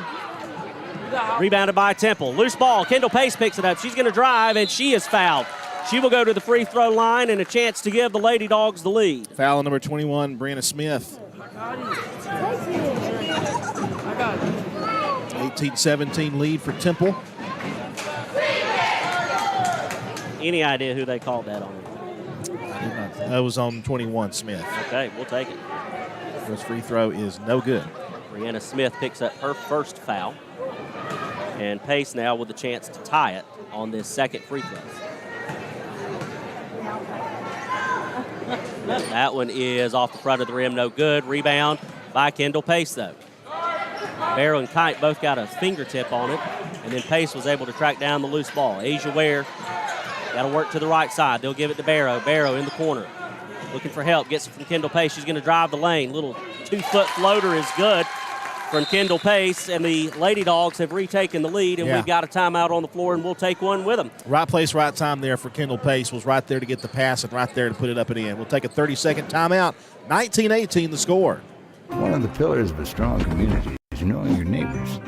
Rebounded by Temple. Loose ball. Kendall Pace picks it up. She's going to drive, and she is fouled. She will go to the free throw line and a chance to give the Lady Dogs the lead. Foul number 21, Brianna Smith. 18-17 lead for Temple. Any idea who they called that on? That was on 21, Smith. Okay, we'll take it. This free throw is no good. Brianna Smith picks up her first foul. And Pace now with a chance to tie it on this second free throw. That one is off the front of the rim, no good. Rebound by Kendall Pace, though. Barrow and Kite both got a fingertip on it, and then Pace was able to track down the loose ball. Asia Ware got to work to the right side. They'll give it to Barrow. Barrow in the corner, looking for help. Gets it from Kendall Pace. She's going to drive the lane. Little 2-foot floater is good from Kendall Pace, and the Lady Dogs have retaken the lead, and we've got a timeout on the floor, and we'll take one with them. Right place, right time there for Kendall Pace. Was right there to get the pass and right there to put it up and in. We'll take a 30-second timeout. 19-18 the score. One of the pillars of a strong community is knowing your neighbors.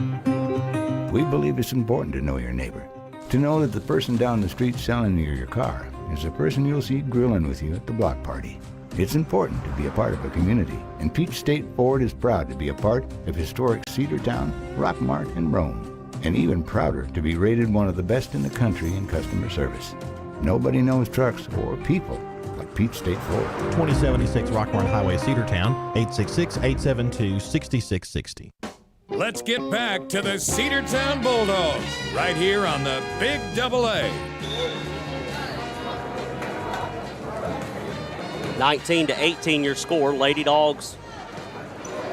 We believe it's important to know your neighbor. To know that the person down the street selling you your car is the person you'll see grilling with you at the block party. It's important to be a part of a community, and Peach State Ford is proud to be a part of historic Cedartown, Rockmart, and Rome, and even prouder to be rated one of the best in the country in customer service. Nobody knows trucks or people like Peach State Ford. 2076 Rockmart Highway, Cedartown, 866-872-6660. Let's get back to the Cedartown Bulldogs right here on the Big AA. 19-18 your score. Lady Dogs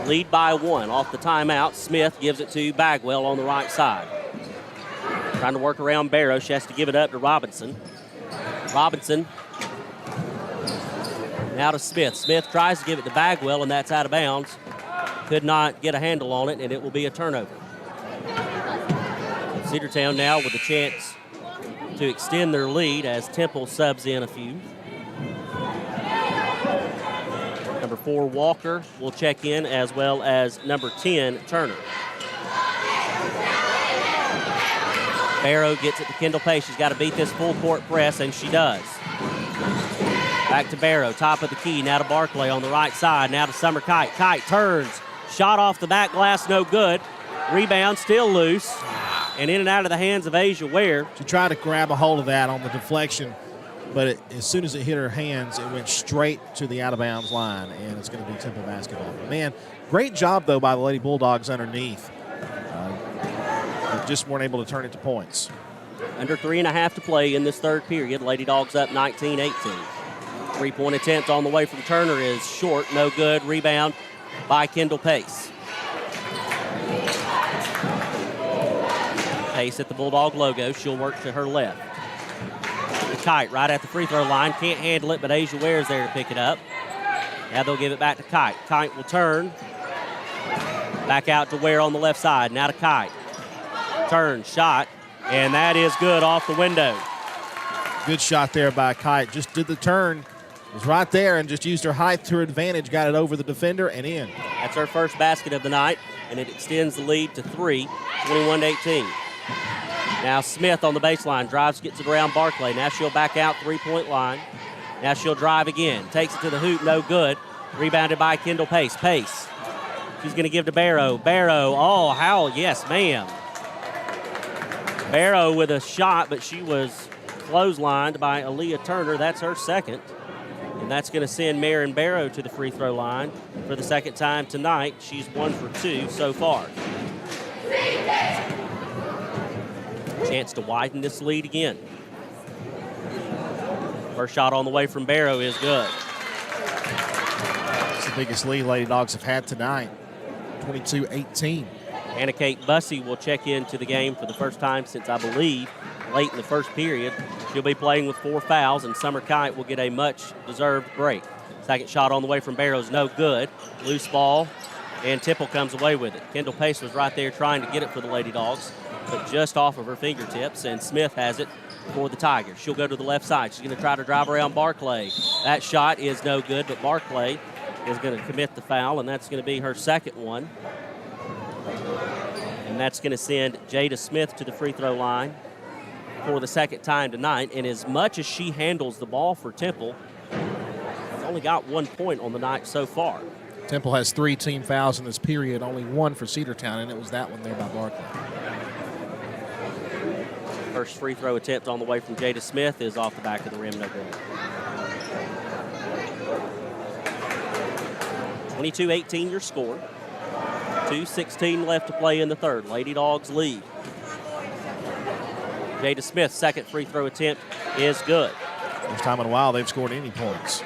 lead by one off the timeout. Smith gives it to Bagwell on the right side. Trying to work around Barrow. She has to give it up to Robinson. Robinson now to Smith. Smith tries to give it to Bagwell, and that's out of bounds. Could not get a handle on it, and it will be a turnover. Cedartown now with a chance to extend their lead as Temple subs in a few. Number 4, Walker, will check in, as well as number 10, Turner. Barrow gets it to Kendall Pace. She's got to beat this full court press, and she does. Back to Barrow, top of the key. Now to Barclay on the right side. Now to Summer Kite. Kite turns. Shot off the back glass, no good. Rebound still loose. And in and out of the hands of Asia Ware. She tried to grab a hold of that on the deflection, but as soon as it hit her hands, it went straight to the out-of-bounds line, and it's going to be Temple basketball. But man, great job, though, by the Lady Bulldogs underneath. They just weren't able to turn it to points. Under 3.5 to play in this third period. Lady Dogs up 19-18. Three-point attempt on the way from Turner is short, no good. Rebound by Kendall Pace. Pace at the Bulldog logo. She'll work to her left. The Kite right at the free throw line. Can't handle it, but Asia Ware's there to pick it up. Now they'll give it back to Kite. Kite will turn. Back out to Ware on the left side. Now to Kite. Turn, shot, and that is good off the window. Good shot there by Kite. Just did the turn. Was right there and just used her height to her advantage. Got it over the defender and in. That's her first basket of the night, and it extends the lead to 3, 21-18. Now Smith on the baseline. Drives, gets it around Barclay. Now she'll back out, three-point line. Now she'll drive again. Takes it to the hoop, no good. Rebounded by Kendall Pace. Pace She's going to give to Barrow. Barrow, oh, how, yes, ma'am. Barrow with a shot, but she was clotheslined by Aaliyah Turner. That's her second. And that's going to send Marin Barrow to the free throw line for the second time tonight. She's 1 for 2 so far. Chance to widen this lead again. First shot on the way from Barrow is good. It's the biggest lead Lady Dogs have had tonight, 22-18. Anna Kate Bussey will check into the game for the first time since, I believe, late in the first period. She'll be playing with 4 fouls, and Summer Kite will get a much-deserved break. Second shot on the way from Barrow is no good. Loose ball, and Temple comes away with it. Kendall Pace was right there trying to get it for the Lady Dogs, but just off of her fingertips, and Smith has it for the Tigers. She'll go to the left side. She's going to try to drive around Barclay. That shot is no good, but Barclay is going to commit the foul, and that's going to be her second one. And that's going to send Jada Smith to the free throw line for the second time tonight. And as much as she handles the ball for Temple, she's only got 1 point on the night so far. Temple has 3 team fouls in this period, only 1 for Cedartown, and it was that one there by Barclay. First free throw attempt on the way from Jada Smith is off the back of the rim, no good. 22-18 your score. 2:16 left to play in the third. Lady Dogs lead. Jada Smith's second free throw attempt is good. First time in a while they've scored any points.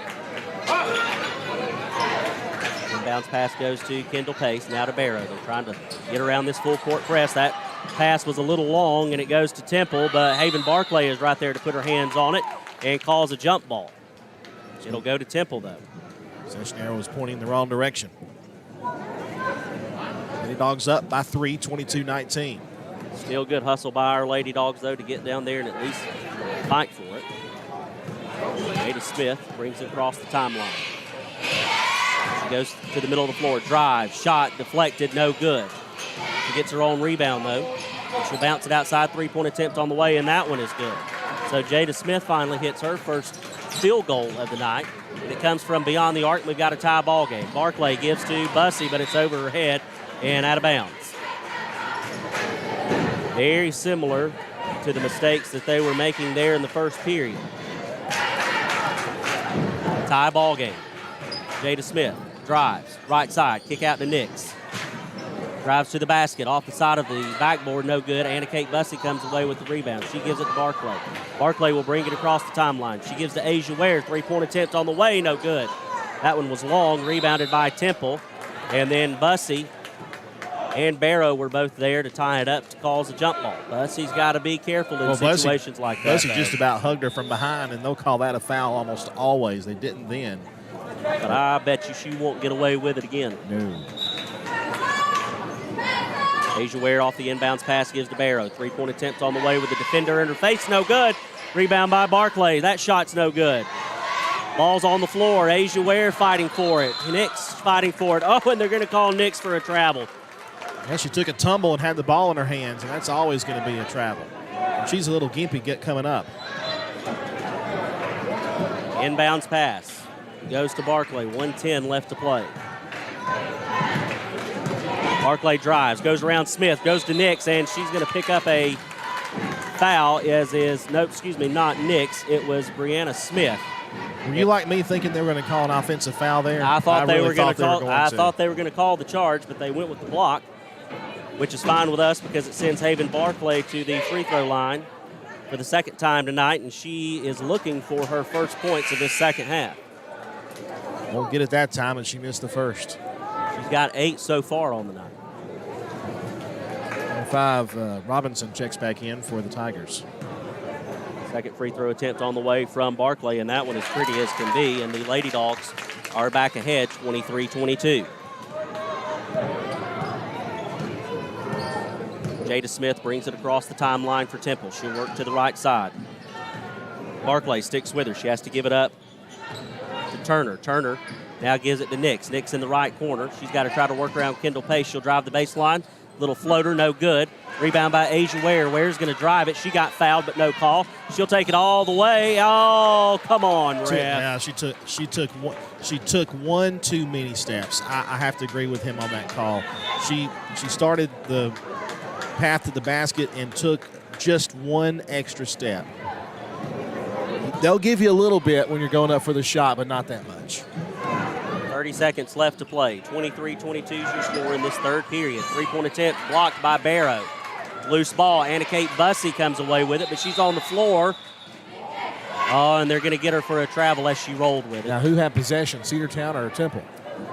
Inbounds pass goes to Kendall Pace, now to Barrow. They're trying to get around this full court press. That pass was a little long, and it goes to Temple, but Haven Barclay is right there to put her hands on it and calls a jump ball. It'll go to Temple, though. Session arrow was pointing in the wrong direction. Lady Dogs up by 3, 22-19. Still good hustle by our Lady Dogs, though, to get down there and at least fight for it. Jada Smith brings it across the timeline. She goes to the middle of the floor, drive, shot, deflected, no good. She gets her own rebound, though. She'll bounce it outside, three-point attempt on the way, and that one is good. So Jada Smith finally hits her first field goal of the night, and it comes from beyond the arc. We've got a tie ball game. Barclay gives to Bussey, but it's over her head and out of bounds. Very similar to the mistakes that they were making there in the first period. Tie ball game. Jada Smith drives, right side, kick out to Nix. Drives to the basket, off the side of the backboard, no good. Anna Kate Bussey comes away with the rebound. She gives it to Barclay. Barclay will bring it across the timeline. She gives to Asia Ware, three-point attempt on the way, no good. That one was long, rebounded by Temple. And then Bussey and Barrow were both there to tie it up to cause a jump ball. Bussey's got to be careful in situations like that. Bussey just about hugged her from behind, and they'll call that a foul almost always. They didn't then. But I bet you she won't get away with it again. No. Asia Ware off the inbounds pass gives to Barrow. Three-point attempt on the way with the defender in her face, no good. Rebound by Barclay. That shot's no good. Ball's on the floor. Asia Ware fighting for it. Nix fighting for it. Oh, and they're going to call Nix for a travel. Yeah, she took a tumble and had the ball in her hands, and that's always going to be a travel. She's a little gimpy coming up. Inbounds pass goes to Barclay. 1:10 left to play. Barclay drives, goes around Smith, goes to Nix, and she's going to pick up a foul, not Nix. It was Brianna Smith. Were you like me thinking they were going to call an offensive foul there? I thought they were going to call the charge, but they went with the block, which is fine with us because it sends Haven Barclay to the free throw line for the second time tonight, and she is looking for her first points of this second half. Won't get it that time, and she missed the first. She's got 8 so far on the night. 5, Robinson checks back in for the Tigers. Second free throw attempt on the way from Barclay, and that one as pretty as can be, and the Lady Dogs are back ahead 23-22. Jada Smith brings it across the timeline for Temple. She'll work to the right side. Barclay sticks with her. She has to give it up to Turner. Turner now gives it to Nix. Nix in the right corner. She's got to try to work around Kendall Pace. She'll drive the baseline. Little floater, no good. Rebound by Asia Ware. Ware's going to drive it. She got fouled, but no call. She'll take it all the way. Oh, come on, ref. Yeah, she took one too many steps. I have to agree with him on that call. She started the path to the basket and took just one extra step. They'll give you a little bit when you're going up for the shot, but not that much. 30 seconds left to play. 23-22 is your score in this third period. Three-point attempt blocked by Barrow. Loose ball. Anna Kate Bussey comes away with it, but she's on the floor. Oh, and they're going to get her for a travel as she rolled with it. Now, who had possession, Cedartown or Temple?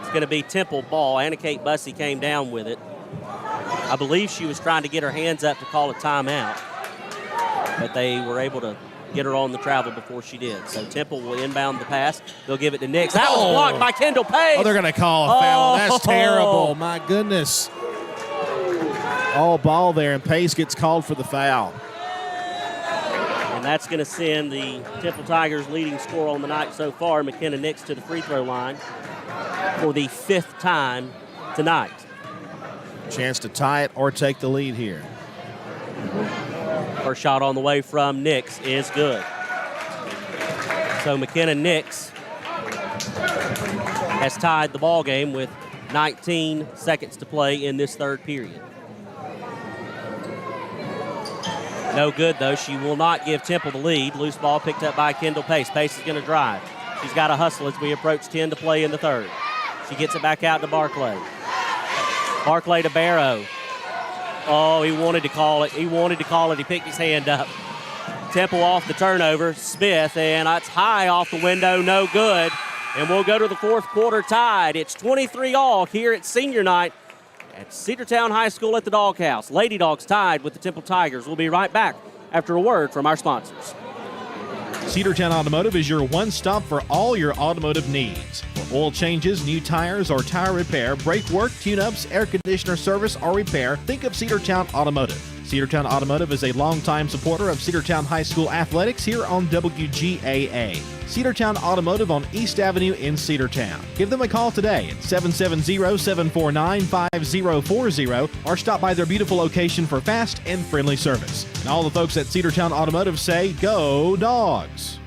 It's going to be Temple ball. Anna Kate Bussey came down with it. I believe she was trying to get her hands up to call a timeout, but they were able to get her on the travel before she did. So Temple will inbound the pass. They'll give it to Nix. That was blocked by Kendall Pace. Oh, they're going to call a foul. That's terrible. My goodness. All ball there, and Pace gets called for the foul. And that's going to send the Temple Tigers' leading scorer on the night so far, McKenna Nix, to the free throw line for the 5th time tonight. Chance to tie it or take the lead here. First shot on the way from Nix is good. So McKenna Nix has tied the ball game with 19 seconds to play in this third period. No good, though. She will not give Temple the lead. Loose ball picked up by Kendall Pace. Pace is going to drive. She's got to hustle as we approach 10 to play in the third. She gets it back out to Barclay. Barclay to Barrow. Oh, he wanted to call it. He picked his hand up. Temple off the turnover. Smith, and it's high off the window. No good. And we'll go to the fourth quarter tied. It's 23-all here at senior night at Cedartown High School at the Doghouse. Lady Dogs tied with the Temple Tigers. We'll be right back after a word from our sponsors. Cedartown Automotive is your one-stop for all your automotive needs. For oil changes, new tires, or tire repair, brake work, tune-ups, air conditioner service, or repair, think of Cedartown Automotive. Cedartown Automotive is a longtime supporter of Cedartown High School athletics here on WGAA. Cedartown Automotive on East Avenue in Cedartown. Give them a call today at 770-749-5040 or stop by their beautiful location for fast and friendly service. And all the folks at Cedartown Automotive say, go Dogs!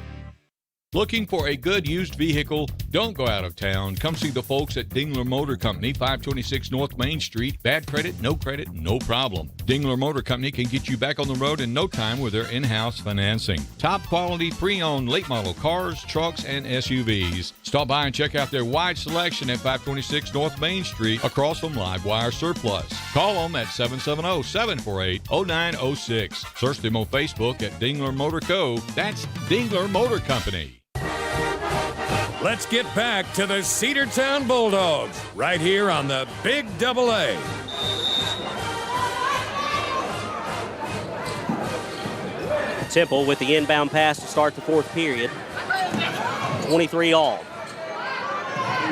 Looking for a good used vehicle? Don't go out of town. Come see the folks at Dingler Motor Company, 526 North Main Street. Bad credit, no problem. Dingler Motor Company can get you back on the road in no time with their in-house financing. Top quality pre-owned late model cars, trucks, and SUVs. Stop by and check out their wide selection at 526 North Main Street across from Livewire Surplus. Call them at 770-748-0906. Search them on Facebook at Dingler Motor Co. That's Dingler Motor Company. Let's get back to the Cedartown Bulldogs right here on the Big Double A. Temple with the inbound pass to start the fourth period. 23-all.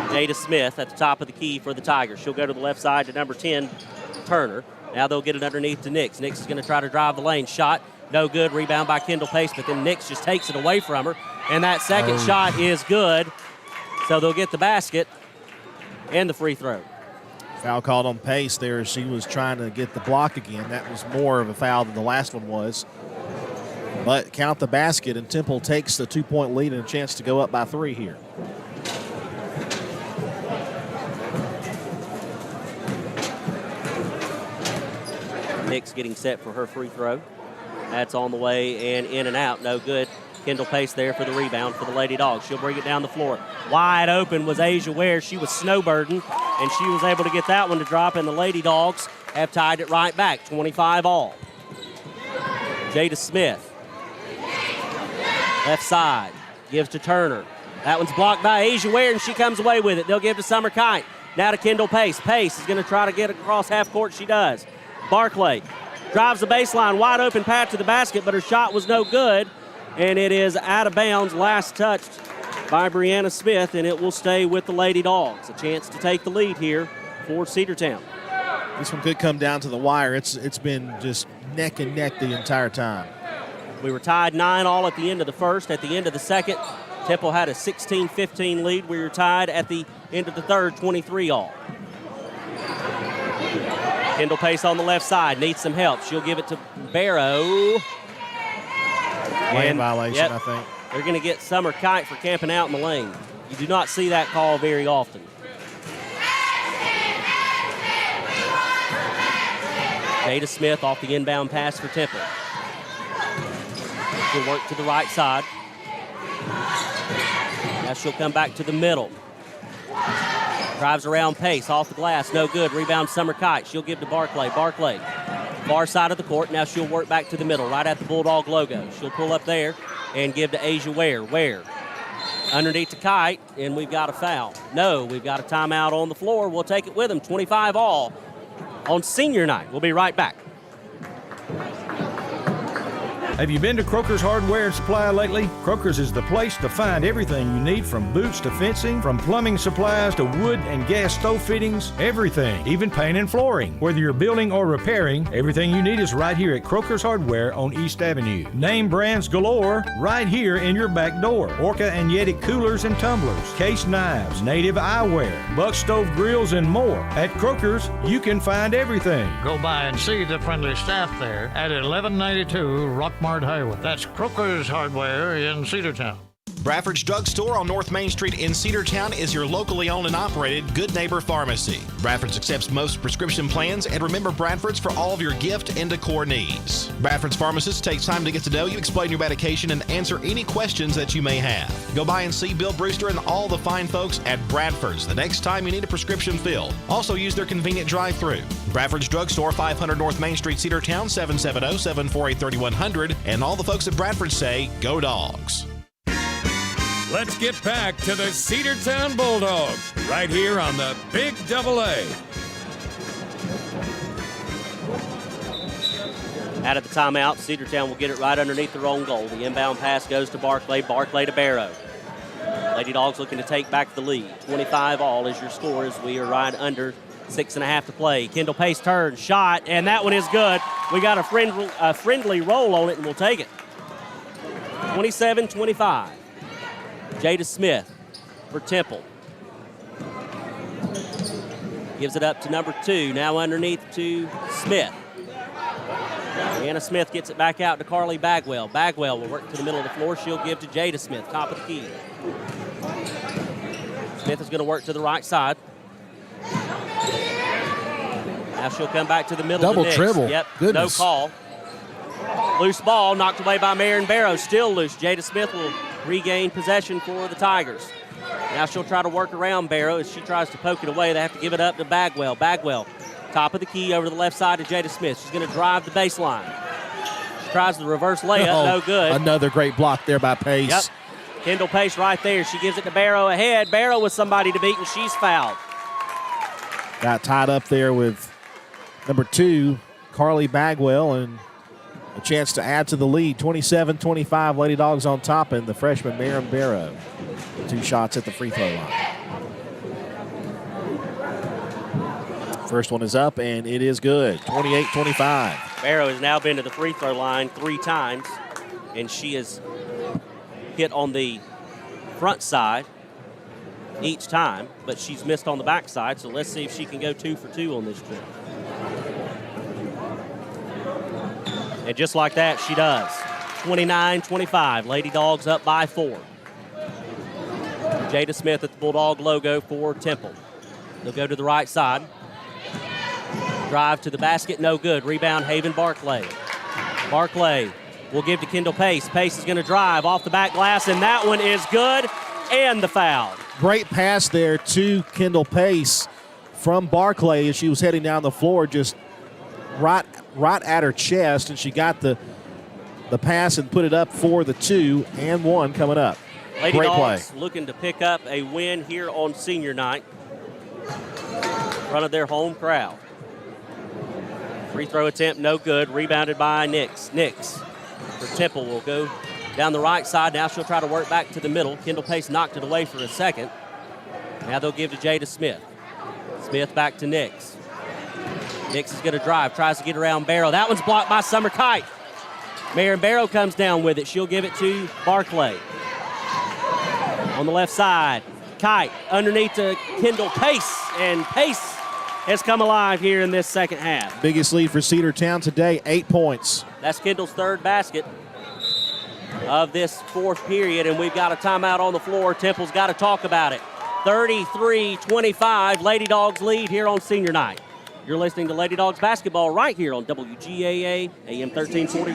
Jada Smith at the top of the key for the Tigers. She'll go to the left side to number 10, Turner. Now they'll get it underneath to Nix. Nix is going to try to drive the lane. Shot, no good. Rebound by Kendall Pace, but then Nix just takes it away from her. And that second shot is good. So they'll get the basket and the free throw. Foul called on Pace there. She was trying to get the block again. That was more of a foul than the last one was. But count the basket, and Temple takes the 2-point lead and a chance to go up by 3 here. Nix getting set for her free throw. That's on the way and in and out. No good. Kendall Pace there for the rebound for the Lady Dogs. She'll bring it down the floor. Wide open was Asia Ware. She was snowburdened, and she was able to get that one to drop, and the Lady Dogs have tied it right back, 25-all. Jada Smith. Left side. Gives to Turner. That one's blocked by Asia Ware, and she comes away with it. They'll give to Summer Kite. Now to Kendall Pace. Pace is going to try to get across half court. She does. Barclay drives the baseline. Wide open path to the basket, but her shot was no good. And it is out of bounds, last touched by Brianna Smith, and it will stay with the Lady Dogs. A chance to take the lead here for Cedartown. This one could come down to the wire. It's been just neck and neck the entire time. We were tied 9-all at the end of the first. At the end of the second, Temple had a 16-15 lead. We were tied at the end of the third, 23-all. Kendall Pace on the left side, needs some help. She'll give it to Barrow. Lane violation, I think. They're going to get Summer Kite for camping out in the lane. You do not see that call very often. Jada Smith off the inbound pass for Temple. She'll work to the right side. Now she'll come back to the middle. Drives around Pace, off the glass, no good. Rebound Summer Kite. She'll give to Barclay. Barclay, far side of the court. Now she'll work back to the middle, right at the Bulldog logo. She'll pull up there and give to Asia Ware. Ware underneath the Kite, and we've got a foul. No, we've got a timeout on the floor. We'll take it with them. 25 all on senior night. We'll be right back. Have you been to Croker's Hardware and Supply lately? Croker's is the place to find everything you need, from boots to fencing, from plumbing supplies to wood and gas stove fittings, everything, even paint and flooring. Whether you're building or repairing, everything you need is right here at Croker's Hardware on East Avenue. Name brands galore right here in your back door. Orca and Yeti coolers and tumblers, case knives, native eyewear, buck stove grills, and more. At Croker's, you can find everything. Go by and see the friendly staff there at 1192 Rockmart Highway. That's Croker's Hardware in Cedartown. Bradford's Drug Store on North Main Street in Cedartown is your locally owned and operated Good Neighbor Pharmacy. Bradford's accepts most prescription plans, and remember Bradford's for all of your gift and decor needs. Bradford's pharmacist takes time to get to know you, explain your medication, and answer any questions that you may have. Go by and see Bill Brewster and all the fine folks at Bradford's the next time you need a prescription filled. Also use their convenient drive-thru. Bradford's Drug Store, 500 North Main Street, Cedartown, 770-748-3100. And all the folks at Bradford say, go Dogs. Let's get back to the Cedartown Bulldogs right here on the Big AA. Out of the timeout, Cedartown will get it right underneath their own goal. The inbound pass goes to Barclay. Barclay to Barrow. Lady Dogs looking to take back the lead. 25 all is your score as we are right under 6.5 to play. Kendall Pace turns, shot, and that one is good. We got a friendly roll on it, and we'll take it. 27-25. Jada Smith for Temple. Gives it up to number 2. Now underneath to Smith. Anna Smith gets it back out to Carly Bagwell. Bagwell will work to the middle of the floor. She'll give to Jada Smith, top of the key. Smith is going to work to the right side. Now she'll come back to the middle. Double of the dribble. Yep, Goodness. no call. Loose ball knocked away by Marion Barrow. Still loose. Jada Smith will regain possession for the Tigers. Now she'll try to work around Barrow. As she tries to poke it away, they have to give it up to Bagwell. Bagwell, top of the key over to the left side to Jada Smith. She's going to drive the baseline. She tries the reverse layup, no good. Another great block there by Pace. Yep. Kendall Pace right there. She gives it to Barrow ahead. Barrow with somebody to beat, and she's fouled. Got tied up there with number 2, Carly Bagwell, and a chance to add to the lead. 27-25, Lady Dogs on top, and the freshman Marion Barrow. 2 shots at the free throw line. First one is up, and it is good. 28-25. Barrow has now been to the free throw line 3 times, and she has hit on the front side each time, but she's missed on the back side, so let's see if she can go 2 for 2 on this trip. And just like that, she does. 29-25. Lady Dogs up by 4. Jada Smith at the Bulldog logo for Temple. They'll go to the right side. Drive to the basket, no good. Rebound, Haven Barclay. Barclay will give to Kendall Pace. Pace is going to drive off the back glass, and that one is good, and the foul. Great pass there to Kendall Pace from Barclay as she was heading down the floor, just right at her chest, and she got the pass and put it up for the 2 and 1 coming up. Lady Great Dogs play. looking to pick up a win here on senior night in front of their home crowd. Free throw attempt, no good. Rebounded by Nix. Nix for Temple will go down the right side. Now she'll try to work back to the middle. Kendall Pace knocked it away for a second. Now they'll give to Jada Smith. Smith back to Nix. Nix is going to drive, tries to get around Barrow. That one's blocked by Summer Kite. Marion Barrow comes down with it. She'll give it to Barclay. On the left side, Kite underneath to Kendall Pace, and Pace has come alive here in this second half. Biggest lead for Cedartown today, 8 points. That's Kendall's third basket of this fourth period, and we've got a timeout on the floor. Temple's got to talk about it. 33-25, Lady Dogs lead here on senior night. You're listening to Lady Dogs basketball right here on WGAA, AM 1340,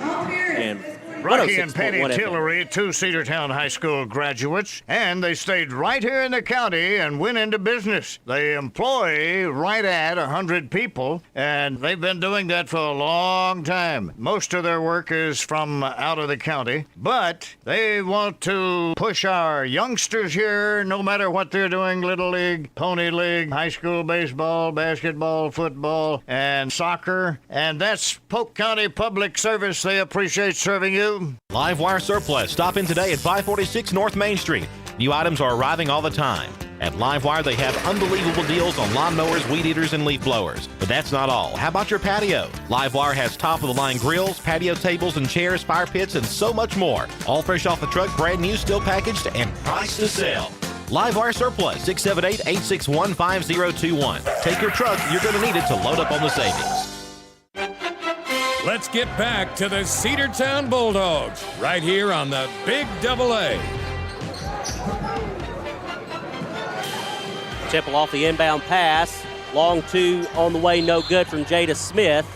and Rocky and Penny 106.1 FM. Tillery, two Cedartown High School graduates, and they stayed right here in the county and went into business. They employ right at 100 people, and they've been doing that for a long time. Most of their work is from out of the county, but they want to push our youngsters here, no matter what they're doing, Little League, Pony League, high school baseball, basketball, football, and soccer, and that's Polk County Public Service. They appreciate serving you. Livewire Surplus. Stop in today at 546 North Main Street. New items are arriving all the time. At Livewire, they have unbelievable deals on lawnmowers, weed eaters, and leaf blowers. But that's not all. How about your patio? Livewire has top-of-the-line grills, patio tables and chairs, fire pits, and so much more. All fresh off the truck, brand new, still packaged, and priced to sell. Livewire Surplus, 678-861-5021. Take your truck. You're going to need it to load up on the savings. Let's get back to the Cedartown Bulldogs right here on the Big AA. Temple off the inbound pass. Long two on the way, no good from Jada Smith.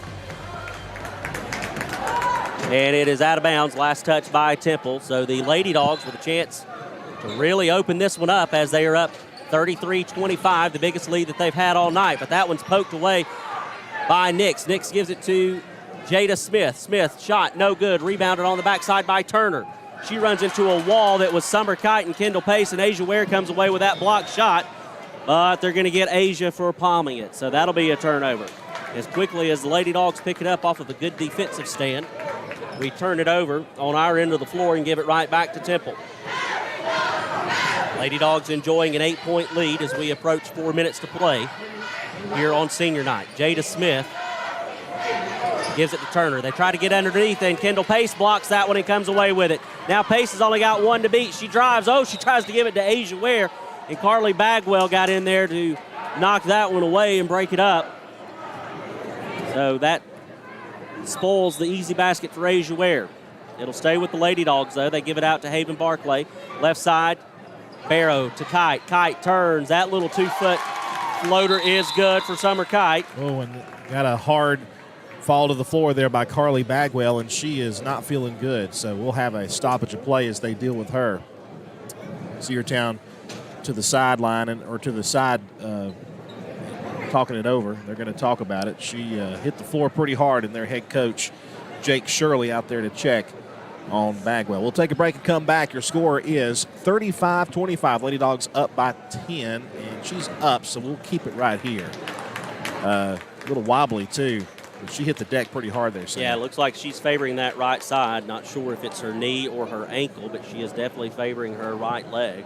And it is out of bounds. Last touch by Temple. So the Lady Dogs with a chance to really open this one up as they are up 33-25, the biggest lead that they've had all night. But that one's poked away by Nix. Nix gives it to Jada Smith. Smith shot no good. Rebounded on the backside by Turner. She runs into a wall that was Summer Kite and Kendall Pace, and Asia Ware comes away with that blocked shot. But they're going to get Asia for palming it, so that'll be a turnover. As quickly as the Lady Dogs pick it up off of a good defensive stand, we turn it over on our end of the floor and give it right back to Temple. Lady Dogs enjoying an 8-point lead as we approach 4 minutes to play here on senior night. Jada Smith gives it to Turner. They try to get underneath, and Kendall Pace blocks that one and comes away with it. Now Pace has only got one to beat. She drives. Oh, she tries to give it to Asia Ware, and Carly Bagwell got in there to knock that one away and break it up. So that spoils the easy basket for Asia Ware. It'll stay with the Lady Dogs, though. They give it out to Haven Barclay. Left side, Barrow to Kite. Kite turns. That little 2-foot floater is good for Summer Kite. Oh, and got a hard fall to the floor there by Carly Bagwell, and she is not feeling good. So we'll have a stoppage of play as they deal with her. Cedartown to the sideline or to the side talking it over. They're going to talk about it. She hit the floor pretty hard, and their head coach, Jake Shirley, out there to check on Bagwell. We'll take a break and come back. Your score is 35-25. Lady Dogs up by 10, and she's up, so we'll keep it right here. A little wobbly, too. She hit the deck pretty hard there. Sam. Yeah, it looks like she's favoring that right side. Not sure if it's her knee or her ankle, but she is definitely favoring her right leg.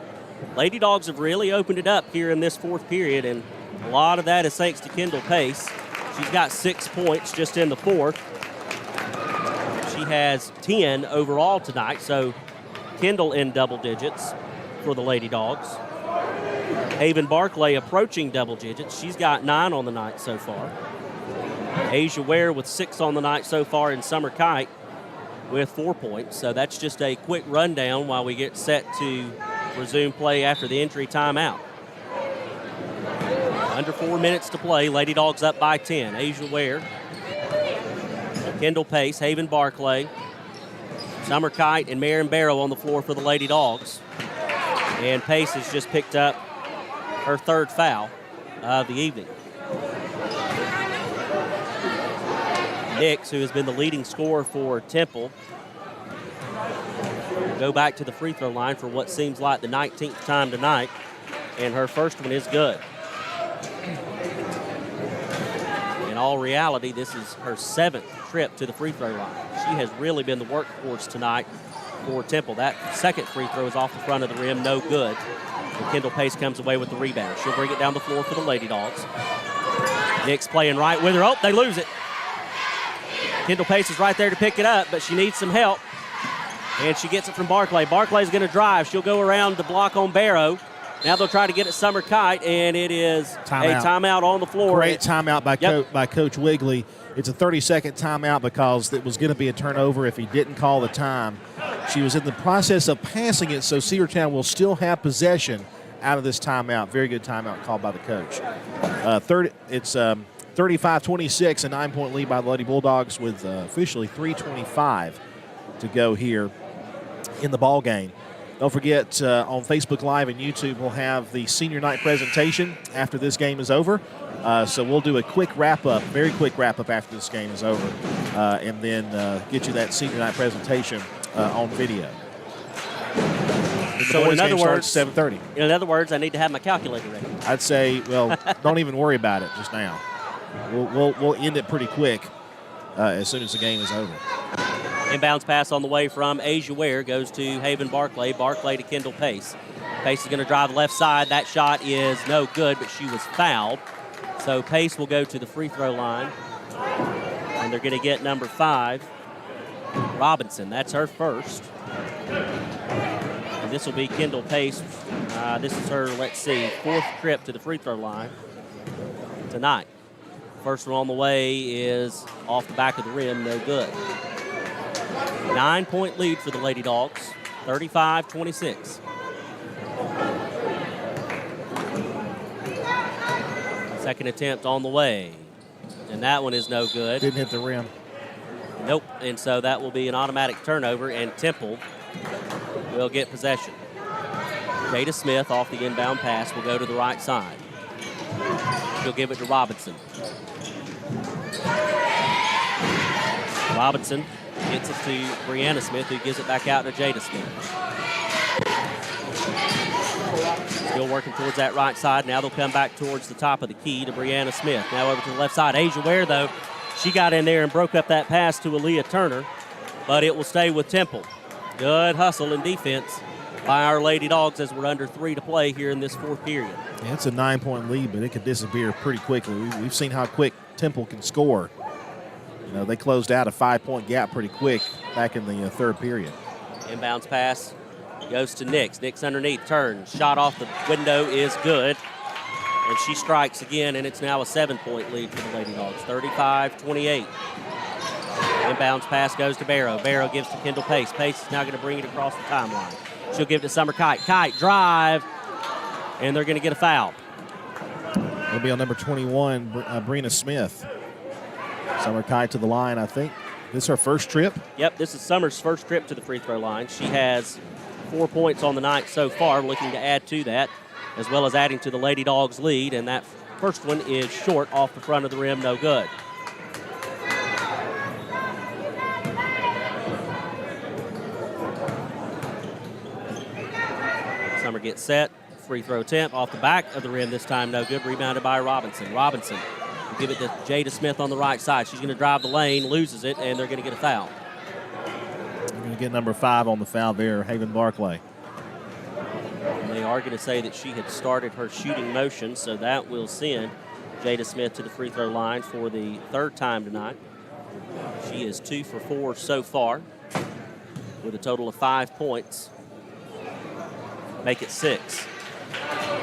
Lady Dogs have really opened it up here in this fourth period, and a lot of that is thanks to Kendall Pace. She's got 6 points just in the fourth. She has 10 overall tonight, so Kendall in double digits for the Lady Dogs. Haven Barclay approaching double digits. She's got 9 on the night so far. Asia Ware with 6 on the night so far, and Summer Kite with 4 points. So that's just a quick rundown while we get set to resume play after the entry timeout. Under 4 minutes to play. Lady Dogs up by 10. Asia Ware, Kendall Pace, Haven Barclay, Summer Kite, and Marion Barrow on the floor for the Lady Dogs. And Pace has just picked up her third foul of the evening. Nix, who has been the leading scorer for Temple, go back to the free throw line for what seems like the 19th time tonight, and her first one is good. In all reality, this is her 7th trip to the free throw line. She has really been the workhorse tonight for Temple. That second free throw is off the front of the rim, no good. And Kendall Pace comes away with the rebound. She'll bring it down the floor for the Lady Dogs. Nix playing right with her. Oh, they lose it. Kendall Pace is right there to pick it up, but she needs some help. And she gets it from Barclay. Barclay's going to drive. She'll go around the block on Barrow. Now they'll try to get at Summer Kite, and it is a timeout on the floor. Great timeout by Coach Wigley. It's a 30-second timeout because it was going to be a turnover if he didn't call the time. She was in the process of passing it, so Cedartown will still have possession out of this timeout. Very good timeout called by the coach. It's 35-26, a 9-point lead by the Lady Bulldogs with officially 3:25 to go here in the ball game. Don't forget, on Facebook Live and YouTube, we'll have the senior night presentation after this game is over. So we'll do a quick wrap-up, very quick wrap-up after this game is over, and then get you that senior night presentation on video. So in other words, 7:30. In other words, I need to have my calculator ready. I'd say, well, don't even worry about it just now. We'll end it pretty quick as soon as the game is over. Inbounds pass on the way from Asia Ware goes to Haven Barclay. Barclay to Kendall Pace. Pace is going to drive the left side. That shot is no good, but she was fouled. So Pace will go to the free throw line. And they're going to get number 5, Robinson. That's her first. And this will be Kendall Pace. This is her, let's see, 4th trip to the free throw line tonight. First one on the way is off the back of the rim, no good. 9-point lead for the Lady Dogs, 35-26. Second attempt on the way, and that one is no good. Didn't hit the rim. Nope, and so that will be an automatic turnover, and Temple will get possession. Jada Smith off the inbound pass will go to the right side. She'll give it to Robinson. Robinson gets it to Brianna Smith, who gives it back out to Jada Smith. Still working towards that right side. Now they'll come back towards the top of the key to Brianna Smith. Now over to the left side. Asia Ware, though, she got in there and broke up that pass to Aaliyah Turner, but it will stay with Temple. Good hustle and defense by our Lady Dogs as we're under 3 to play here in this 4th period. Yeah, it's a 9-point lead, but it could disappear pretty quickly. We've seen how quick Temple can score. You know, they closed out a 5-point gap pretty quick back in the 3rd period. Inbounds pass goes to Nix. Nix underneath, turns. Shot off the window is good. And she strikes again, and it's now a 7-point lead for the Lady Dogs, 35-28. Inbounds pass goes to Barrow. Barrow gives to Kendall Pace. Pace is now going to bring it across the timeline. She'll give it to Summer Kite. Kite, drive, and they're going to get a foul. It'll be on number 21, Brianna Smith. Summer Kite to the line, I think. This is her first trip? Yep, this is Summer's first trip to the free throw line. She has 4 points on the night so far, looking to add to that, as well as adding to the Lady Dogs lead, and that first one is short off the front of the rim, no good. Summer gets set, free throw attempt off the back of the rim, this time no good, rebounded by Robinson. Robinson will give it to Jada Smith on the right side. She's going to drive the lane, loses it, and they're going to get a foul. They're going to get number 5 on the foul there, Haven Barclay. And they are going to say that she had started her shooting motion, so that will send Jada Smith to the free throw line for the 3rd time tonight. She is 2 for 4 so far with a total of 5 points. Make it 6.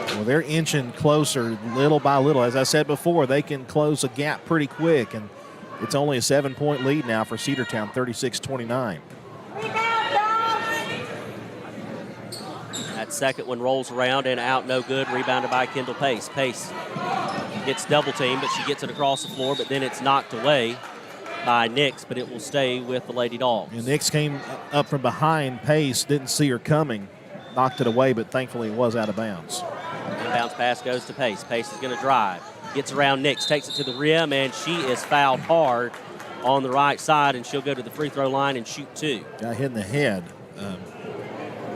Well, they're inching closer little by little. As I said before, they can close a gap pretty quick, and it's only a 7-point lead now for Cedartown, 36-29. That second one rolls around and out, no good. Rebounded by Kendall Pace. Pace gets double teamed, but she gets it across the floor, but then it's knocked away by Nix, but it will stay with the Lady Dogs. And Nix came up from behind Pace, didn't see her coming, knocked it away, but thankfully it was out of bounds. Inbounds pass goes to Pace. Pace is going to drive. Gets around Nix, takes it to the rim, and she is fouled hard on the right side, and she'll go to the free throw line and shoot 2. Got hit in the head.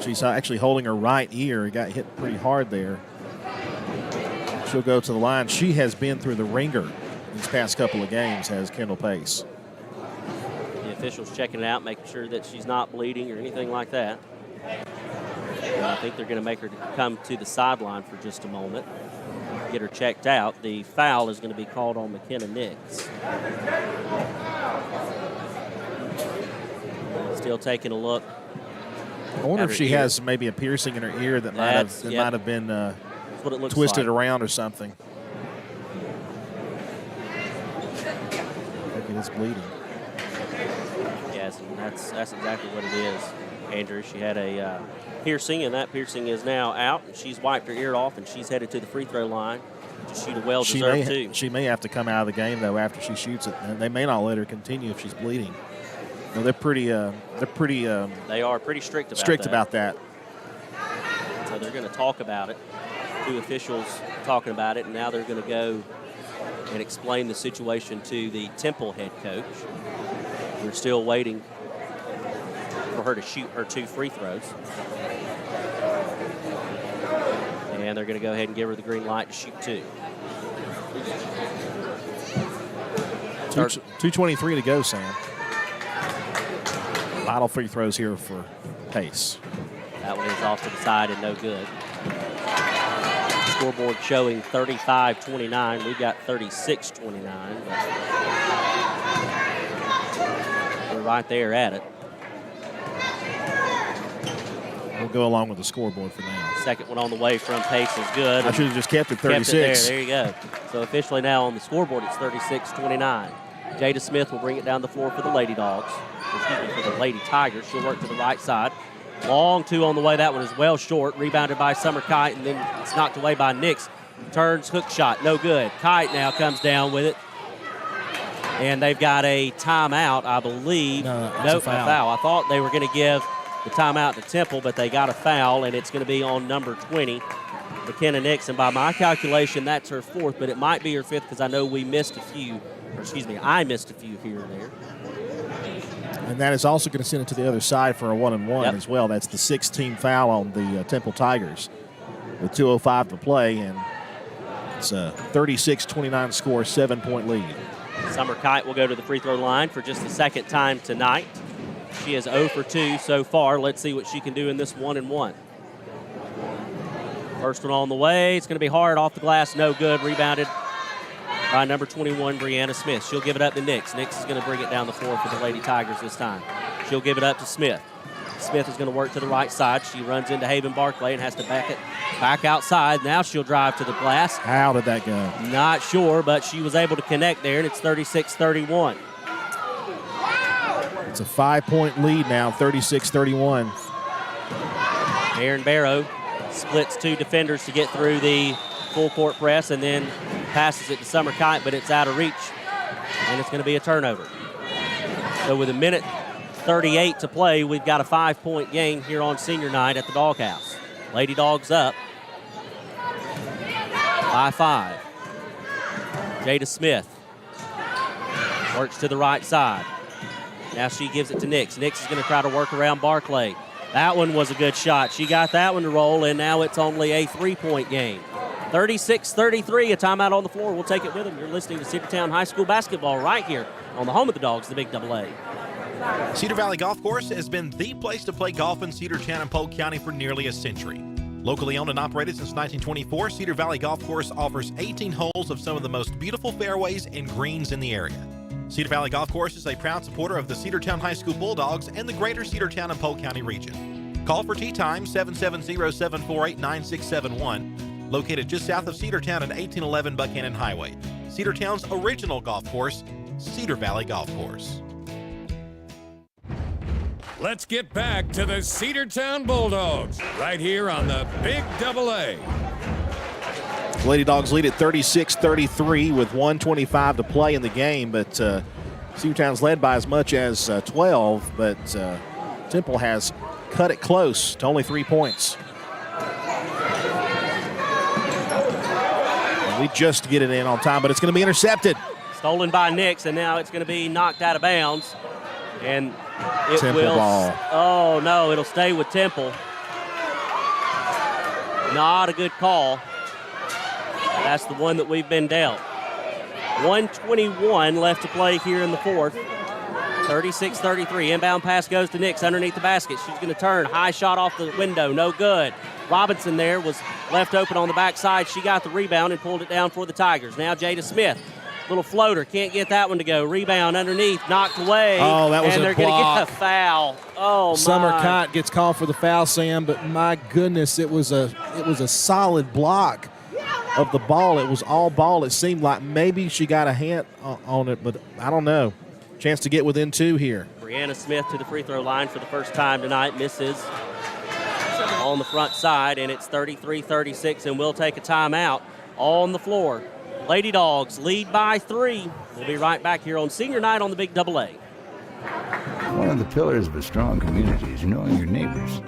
She's actually holding her right ear. Got hit pretty hard there. She'll go to the line. She has been through the ringer these past couple of games, has Kendall Pace. The officials checking it out, making sure that she's not bleeding or anything like that. And I think they're going to make her come to the sideline for just a moment, get her checked out. The foul is going to be called on McKenna Nix. Still taking a look I wonder if she has maybe a piercing in her ear that might have been what it looks twisted like. around or something. I think it is bleeding. Yes, and that's exactly what it is, Andrew. She had a piercing, and that piercing is now out. And she's wiped her ear off, and she's headed to the free throw line to shoot a well-deserved two. She may have to come out of the game though after she shoots it, and they may not let her continue if she's bleeding. No, they're pretty. They are pretty strict about that. So they're going to talk about it. Two officials talking about it, and now they're going to go and explain the situation to the Temple head coach. We're still waiting for her to shoot her two free throws. And they're going to go ahead and give her the green light to shoot two. 2:23 to go, Sam. Final free throws here for Pace. That one is off to the side and no good. Scoreboard showing 35-29. We've got 36-29. We're right there at it. We'll go along with the scoreboard for now. Second one on the way from Pace is good. I should have just kept it 36. Kept it there you go. So officially now on the scoreboard, it's 36-29. Jada Smith will bring it down the floor for the Lady Dogs. Excuse me, for the Lady Tigers. She'll work to the right side. Long two on the way. That one is well short. Rebounded by Summer Kite, and then it's knocked away by Nix. Turns, hook shot, no good. Kite now comes down with it. And they've got a timeout, I believe. No, a foul. I thought they were going to give the timeout to Temple, but they got a foul, and it's going to be on number 20, McKenna Nix. And by my calculation, that's her fourth, but it might be her fifth because I know we missed a few, I missed a few here and there. And that is also going to send it to the other side for a 1-and-1 as well. That's the 16th foul on the Temple Tigers with 2:05 to play, and it's a 36-29 score, 7-point lead. Summer Kite will go to the free throw line for just the second time tonight. She is 0 for 2 so far. Let's see what she can do in this 1-and-1. First one on the way. It's going to be hard off the glass. No good. Rebounded by number 21, Brianna Smith. She'll give it up to Nix. Nix is going to bring it down the floor for the Lady Tigers this time. She'll give it up to Smith. Smith is going to work to the right side. She runs into Haven Barclay and has to back it back outside. Now she'll drive to the glass. How did that go? Not sure, but she was able to connect there, and it's 36-31. It's a 5-point lead now, 36-31. Aaron Barrow splits two defenders to get through the full court press and then passes it to Summer Kite, but it's out of reach, and it's going to be a turnover. So with 1:38 to play, we've got a 5-point game here on senior night at the Doghouse. Lady Dogs up by 5. Jada Smith works to the right side. Now she gives it to Nix. Nix is going to try to work around Barclay. That one was a good shot. She got that one to roll, and now it's only a 3-point game. 36-33, a timeout on the floor. We'll take it with them. You're listening to Cedartown High School basketball right here on the home of the Dogs, the Big AA. Cedar Valley Golf Course has been the place to play golf in Cedartown and Polk County for nearly a century. Locally owned and operated since 1924, Cedar Valley Golf Course offers 18 holes of some of the most beautiful fairways and greens in the area. Cedar Valley Golf Course is a proud supporter of the Cedartown High School Bulldogs and the greater Cedartown and Polk County region. Call for tee time 770-748-9671, located just south of Cedartown at 1811 Buchanan Highway. Cedartown's original golf course, Cedar Valley Golf Course. Let's get back to the Cedartown Bulldogs right here on the Big AA. Lady Dogs lead at 36-33 with 1:25 to play in the game, but Cedartown's led by as much as 12, but Temple has cut it close to only 3 points. And we just get it in on time, but it's going to be intercepted. Stolen by Nix, and now it's going to be knocked out of bounds. And it Temple will. Ball. Oh, no, it'll stay with Temple. Not a good call. That's the one that we've been dealt. 1:21 left to play here in the fourth. 36-33. Inbound pass goes to Nix underneath the basket. She's going to turn. High shot off the window. No good. Robinson there was left open on the backside. She got the rebound and pulled it down for the Tigers. Now Jada Smith Little floater, can't get that one to go. Rebound underneath, knocked away. Oh, that was and a they're going to block. get the foul. Oh, Summer my. Kite gets called for the foul, Sam, but my goodness, it was a solid block of the ball. It was all ball. It seemed like maybe she got a hand on it, but I don't know. Chance to get within 2 here. Brianna Smith to the free throw line for the first time tonight, misses on the front side, and it's 33-36, and we'll take a timeout on the floor. Lady Dogs lead by 3. We'll be right back here on senior night on the Big Double A. One of the pillars of a strong community is knowing your neighbors.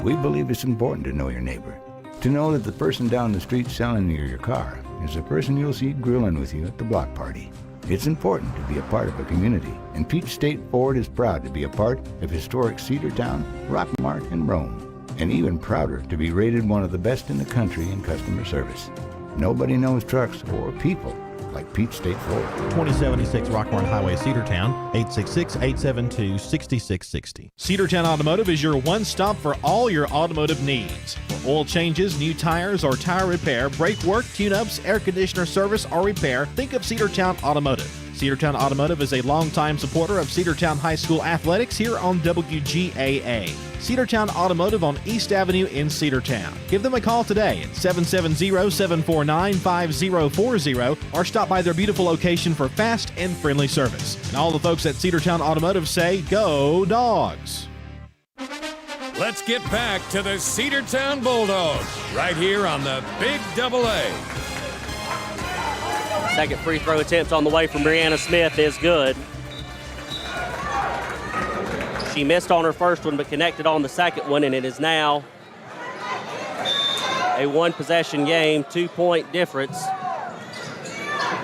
We believe it's important to know your neighbor. To know that the person down the street selling you your car is the person you'll see grilling with you at the block party. It's important to be a part of a community, and Peach State Ford is proud to be a part of historic Cedartown, Rockmart, and Rome, and even prouder to be rated one of the best in the country in customer service. Nobody knows trucks or people like Peach State Ford. 2076 Rockmart Highway, Cedartown, 866-872-6660. Cedartown Automotive is your one-stop for all your automotive needs. For oil changes, new tires, or tire repair, brake work, tune-ups, air conditioner service, or repair, think of Cedartown Automotive. Cedartown Automotive is a longtime supporter of Cedartown High School athletics here on WGAA. Cedartown Automotive on East Avenue in Cedartown. Give them a call today at 770-749-5040 or stop by their beautiful location for fast and friendly service. And all the folks at Cedartown Automotive say, go Dogs! Let's get back to the Cedartown Bulldogs right here on the Big Double A. Second free throw attempt on the way from Brianna Smith is good. She missed on her first one but connected on the second one, and it is now a one-possession game, 2-point difference.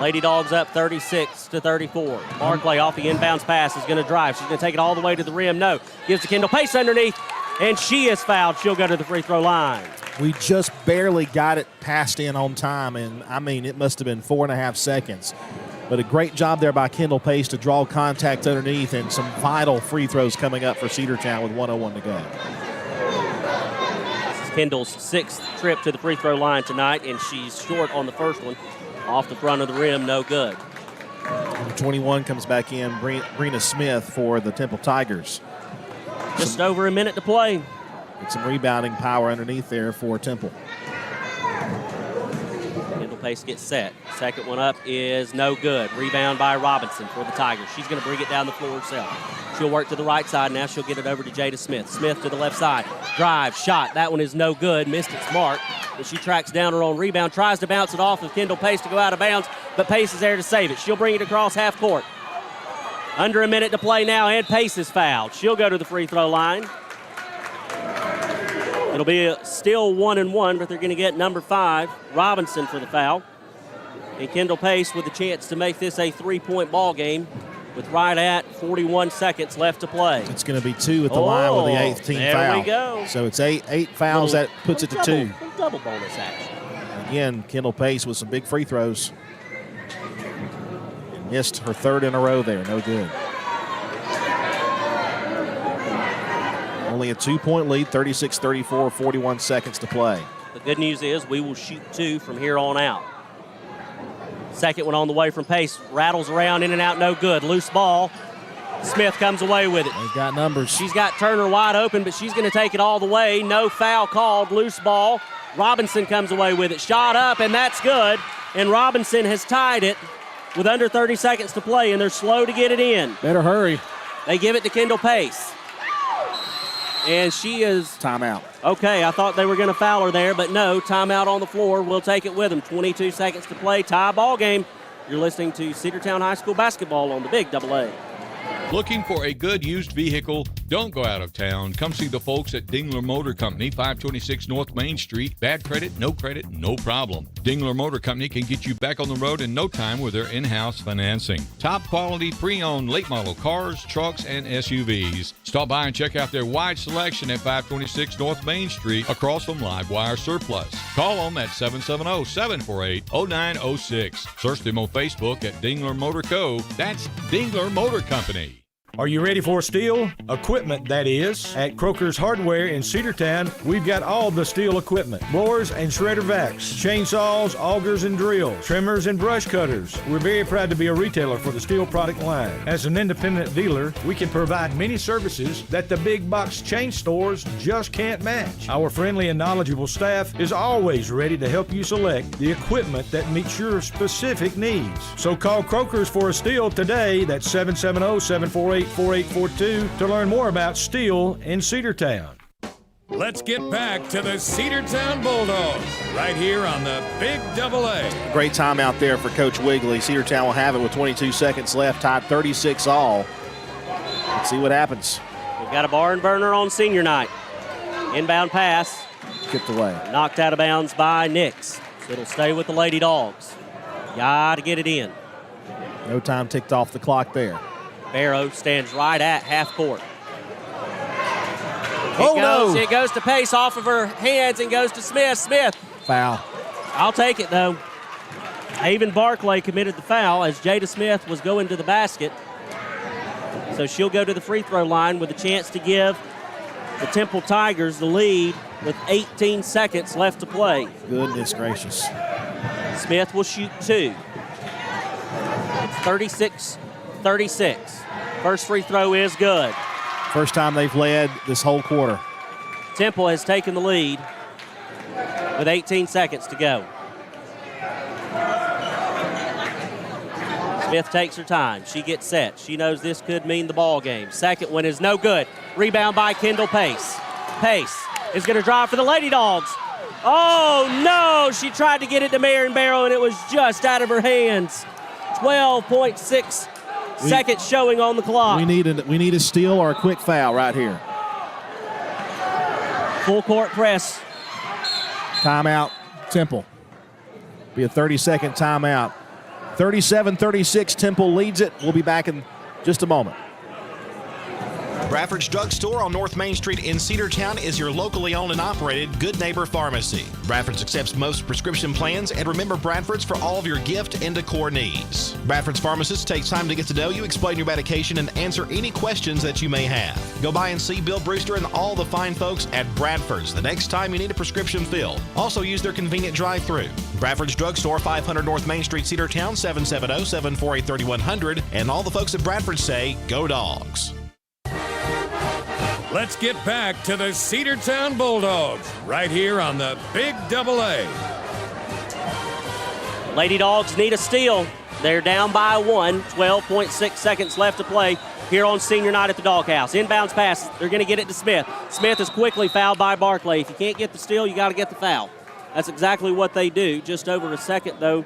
Lady Dogs up 36-34. Barclay off the inbounds pass is going to drive. She's going to take it all the way to the rim. No. Gives to Kendall Pace underneath, and she is fouled. She'll go to the free throw line. We just barely got it passed in on time, and, I mean, it must have been 4.5 seconds. But a great job there by Kendall Pace to draw contact underneath, and some vital free throws coming up for Cedartown with 1:01 to go. This is Kendall's 6th trip to the free throw line tonight, and she's short on the first one. Off the front of the rim, no good. Number 21 comes back in, Brina Smith for the Temple Tigers. Just over a minute to play. Get some rebounding power underneath there for Temple. Kendall Pace gets set. Second one up is no good. Rebound by Robinson for the Tigers. She's going to bring it down the floor herself. She'll work to the right side. Now she'll get it over to Jada Smith. Smith to the left side. Drive, shot. That one is no good. Missed its mark. But she tracks down her own rebound. Tries to bounce it off of Kendall Pace to go out of bounds. But Pace is there to save it. She'll bring it across half court. Under a minute to play now, and Pace is fouled. She'll go to the free throw line. It'll be still 1-1, but they're going to get number 5, Robinson, for the foul. And Kendall Pace with a chance to make this a 3-point ball game with right at 41 seconds left to play. It's going to be 2 at the line with the 8th team there foul. We go. So it's eight fouls. That puts it to 2. Double bonus action. Again, Kendall Pace with some big free throws. And missed her 3rd in a row there. No good. Only a 2-point lead, 36-34, 41 seconds to play. The good news is we will shoot 2 from here on out. Second one on the way from Pace. Rattles around, in and out, no good. Loose ball. Smith comes away with it. They've got numbers. She's got Turner wide open, but she's going to take it all the way. No foul called. Loose ball. Robinson comes away with it. Shot up, and that's good. And Robinson has tied it with under 30 seconds to play, and they're slow to get it in. Better hurry. They give it to Kendall Pace. And she is... Timeout. Okay, I thought they were going to foul her there, but no, timeout on the floor. We'll take it with them. 22 seconds to play, tie ball game. You're listening to Cedartown High School basketball on the Big Double A. Looking for a good used vehicle? Don't go out of town. Come see the folks at Dingler Motor Company, 526 North Main Street. Bad credit, no problem. Dingler Motor Company can get you back on the road in no time with their in-house financing. Top quality pre-owned late model cars, trucks, and SUVs. Stop by and check out their wide selection at 526 North Main Street across from Livewire Surplus. Call them at 770-748-0906. Search them on Facebook at Dingler Motor Co. That's Dingler Motor Company. Are you ready for steel equipment, that is? At Croker's Hardware in Cedartown, we've got all the steel equipment. Blowers and shredder vacs, chainsaws, augers and drills, trimmers and brush cutters. We're very proud to be a retailer for the steel product line. As an independent dealer, we can provide many services that the big box chain stores just can't match. Our friendly and knowledgeable staff is always ready to help you select the equipment that meets your specific needs. So call Croker's for a steel today. That's 770-748-4842 to learn more about steel in Cedartown. Let's get back to the Cedartown Bulldogs right here on the Big AA. Great timeout there for Coach Wigley. Cedartown will have it with 22 seconds left, tied 36 all. Let's see what happens. We've got a barn burner on senior night. Inbound pass. Tipped away. Knocked out of bounds by Nix. It'll stay with the Lady Dogs. Got to get it in. No time ticked off the clock there. Barrow stands right at half court. It goes to Pace off of her hands and goes to Smith. Smith. Foul. I'll take it, though. Haven Barclay committed the foul as Jada Smith was going to the basket. So she'll go to the free throw line with a chance to give the Temple Tigers the lead with 18 seconds left to play. Goodness gracious. Smith will shoot two. It's 36-36. First free throw is good. First time they've led this whole quarter. Temple has taken the lead with 18 seconds to go. Smith takes her time. She gets set. She knows this could mean the ball game. Second one is no good. Rebound by Kendall Pace. Pace is going to drive for the Lady Dogs. Oh, no! She tried to get it to Marion Barrow, and it was just out of her hands. 12.6 seconds showing on the clock. We need a steal or a quick foul right here. Full court press. Timeout, Temple. Be a 30-second timeout. 37-36, Temple leads it. We'll be back in just a moment. Bradford's Drug Store on North Main Street in Cedartown is your locally owned and operated Good Neighbor Pharmacy. Bradford's accepts most prescription plans, and remember Bradford's for all of your gift and decor needs. Bradford's pharmacist takes time to get to know you, explain your medication, and answer any questions that you may have. Go by and see Bill Brewster and all the fine folks at Bradford's the next time you need a prescription filled. Also use their convenient drive-thru. Bradford's Drug Store, 500 North Main Street, Cedartown, 770-748-3100. And all the folks at Bradford say, go Dogs. Let's get back to the Cedartown Bulldogs right here on the Big AA. Lady Dogs need a steal. They're down by one. 12.6 seconds left to play here on senior night at the Doghouse. Inbounds pass. They're going to get it to Smith. Smith is quickly fouled by Barclay. If you can't get the steal, you got to get the foul. That's exactly what they do. Just over a second, though,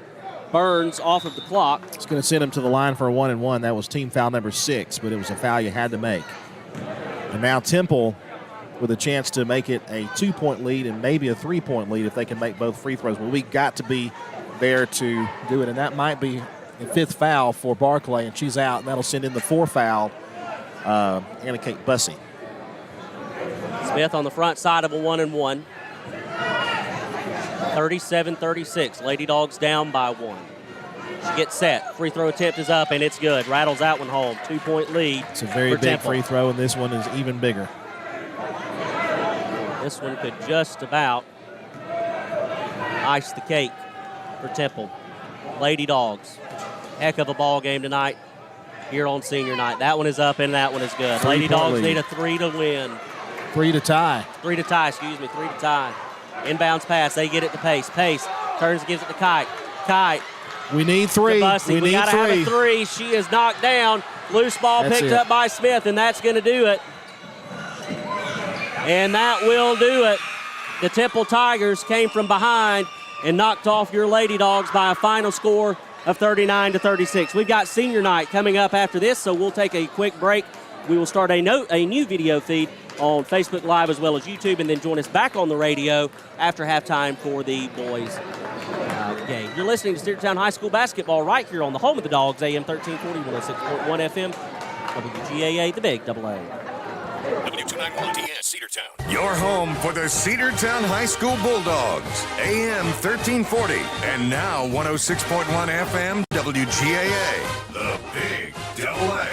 burns off of the clock. It's going to send him to the line for a 1-and-1. That was team foul number 6, but it was a foul you had to make. And now Temple with a chance to make it a 2-point lead and maybe a 3-point lead if they can make both free throws. Well, we got to be there to do it, and that might be the 5th foul for Barclay, and she's out, and that'll send in the 4th foul, Anna Kate Bussey. Smith on the front side of a 1-and-1. 37-36. Lady Dogs down by 1. She gets set. Free throw attempt is up, and it's good. Rattles that one home. 2-point lead. It's a very big Temple. free throw, and this one is even bigger. This one could just about ice the cake for Temple. Lady Dogs. Heck of a ball game tonight here on senior night. That one is up, and that one is good. Lady Dogs need a 3 to win. 3 to tie. 3 to tie. Inbounds pass. They get it to Pace. Pace turns and gives it to Kite. Kite. We need 3. We got to have a 3. She is knocked down. Loose ball picked up by Smith, and that's going to do it. And that will do it. The Temple Tigers came from behind and knocked off your Lady Dogs by a final score of 39-36. We've got senior night coming up after this, so we'll take a quick break. We will start a new video feed on Facebook Live as well as YouTube, and then join us back on the radio after halftime for the boys game. You're listening to Cedartown High School basketball right here on the home of the Dogs, AM 1340, 106.1 FM, WGAA, the Big AA. W291TS, Cedartown. Your home for the Cedartown High School Bulldogs, AM 1340, and now 106.1 FM, WGAA, the Big AA.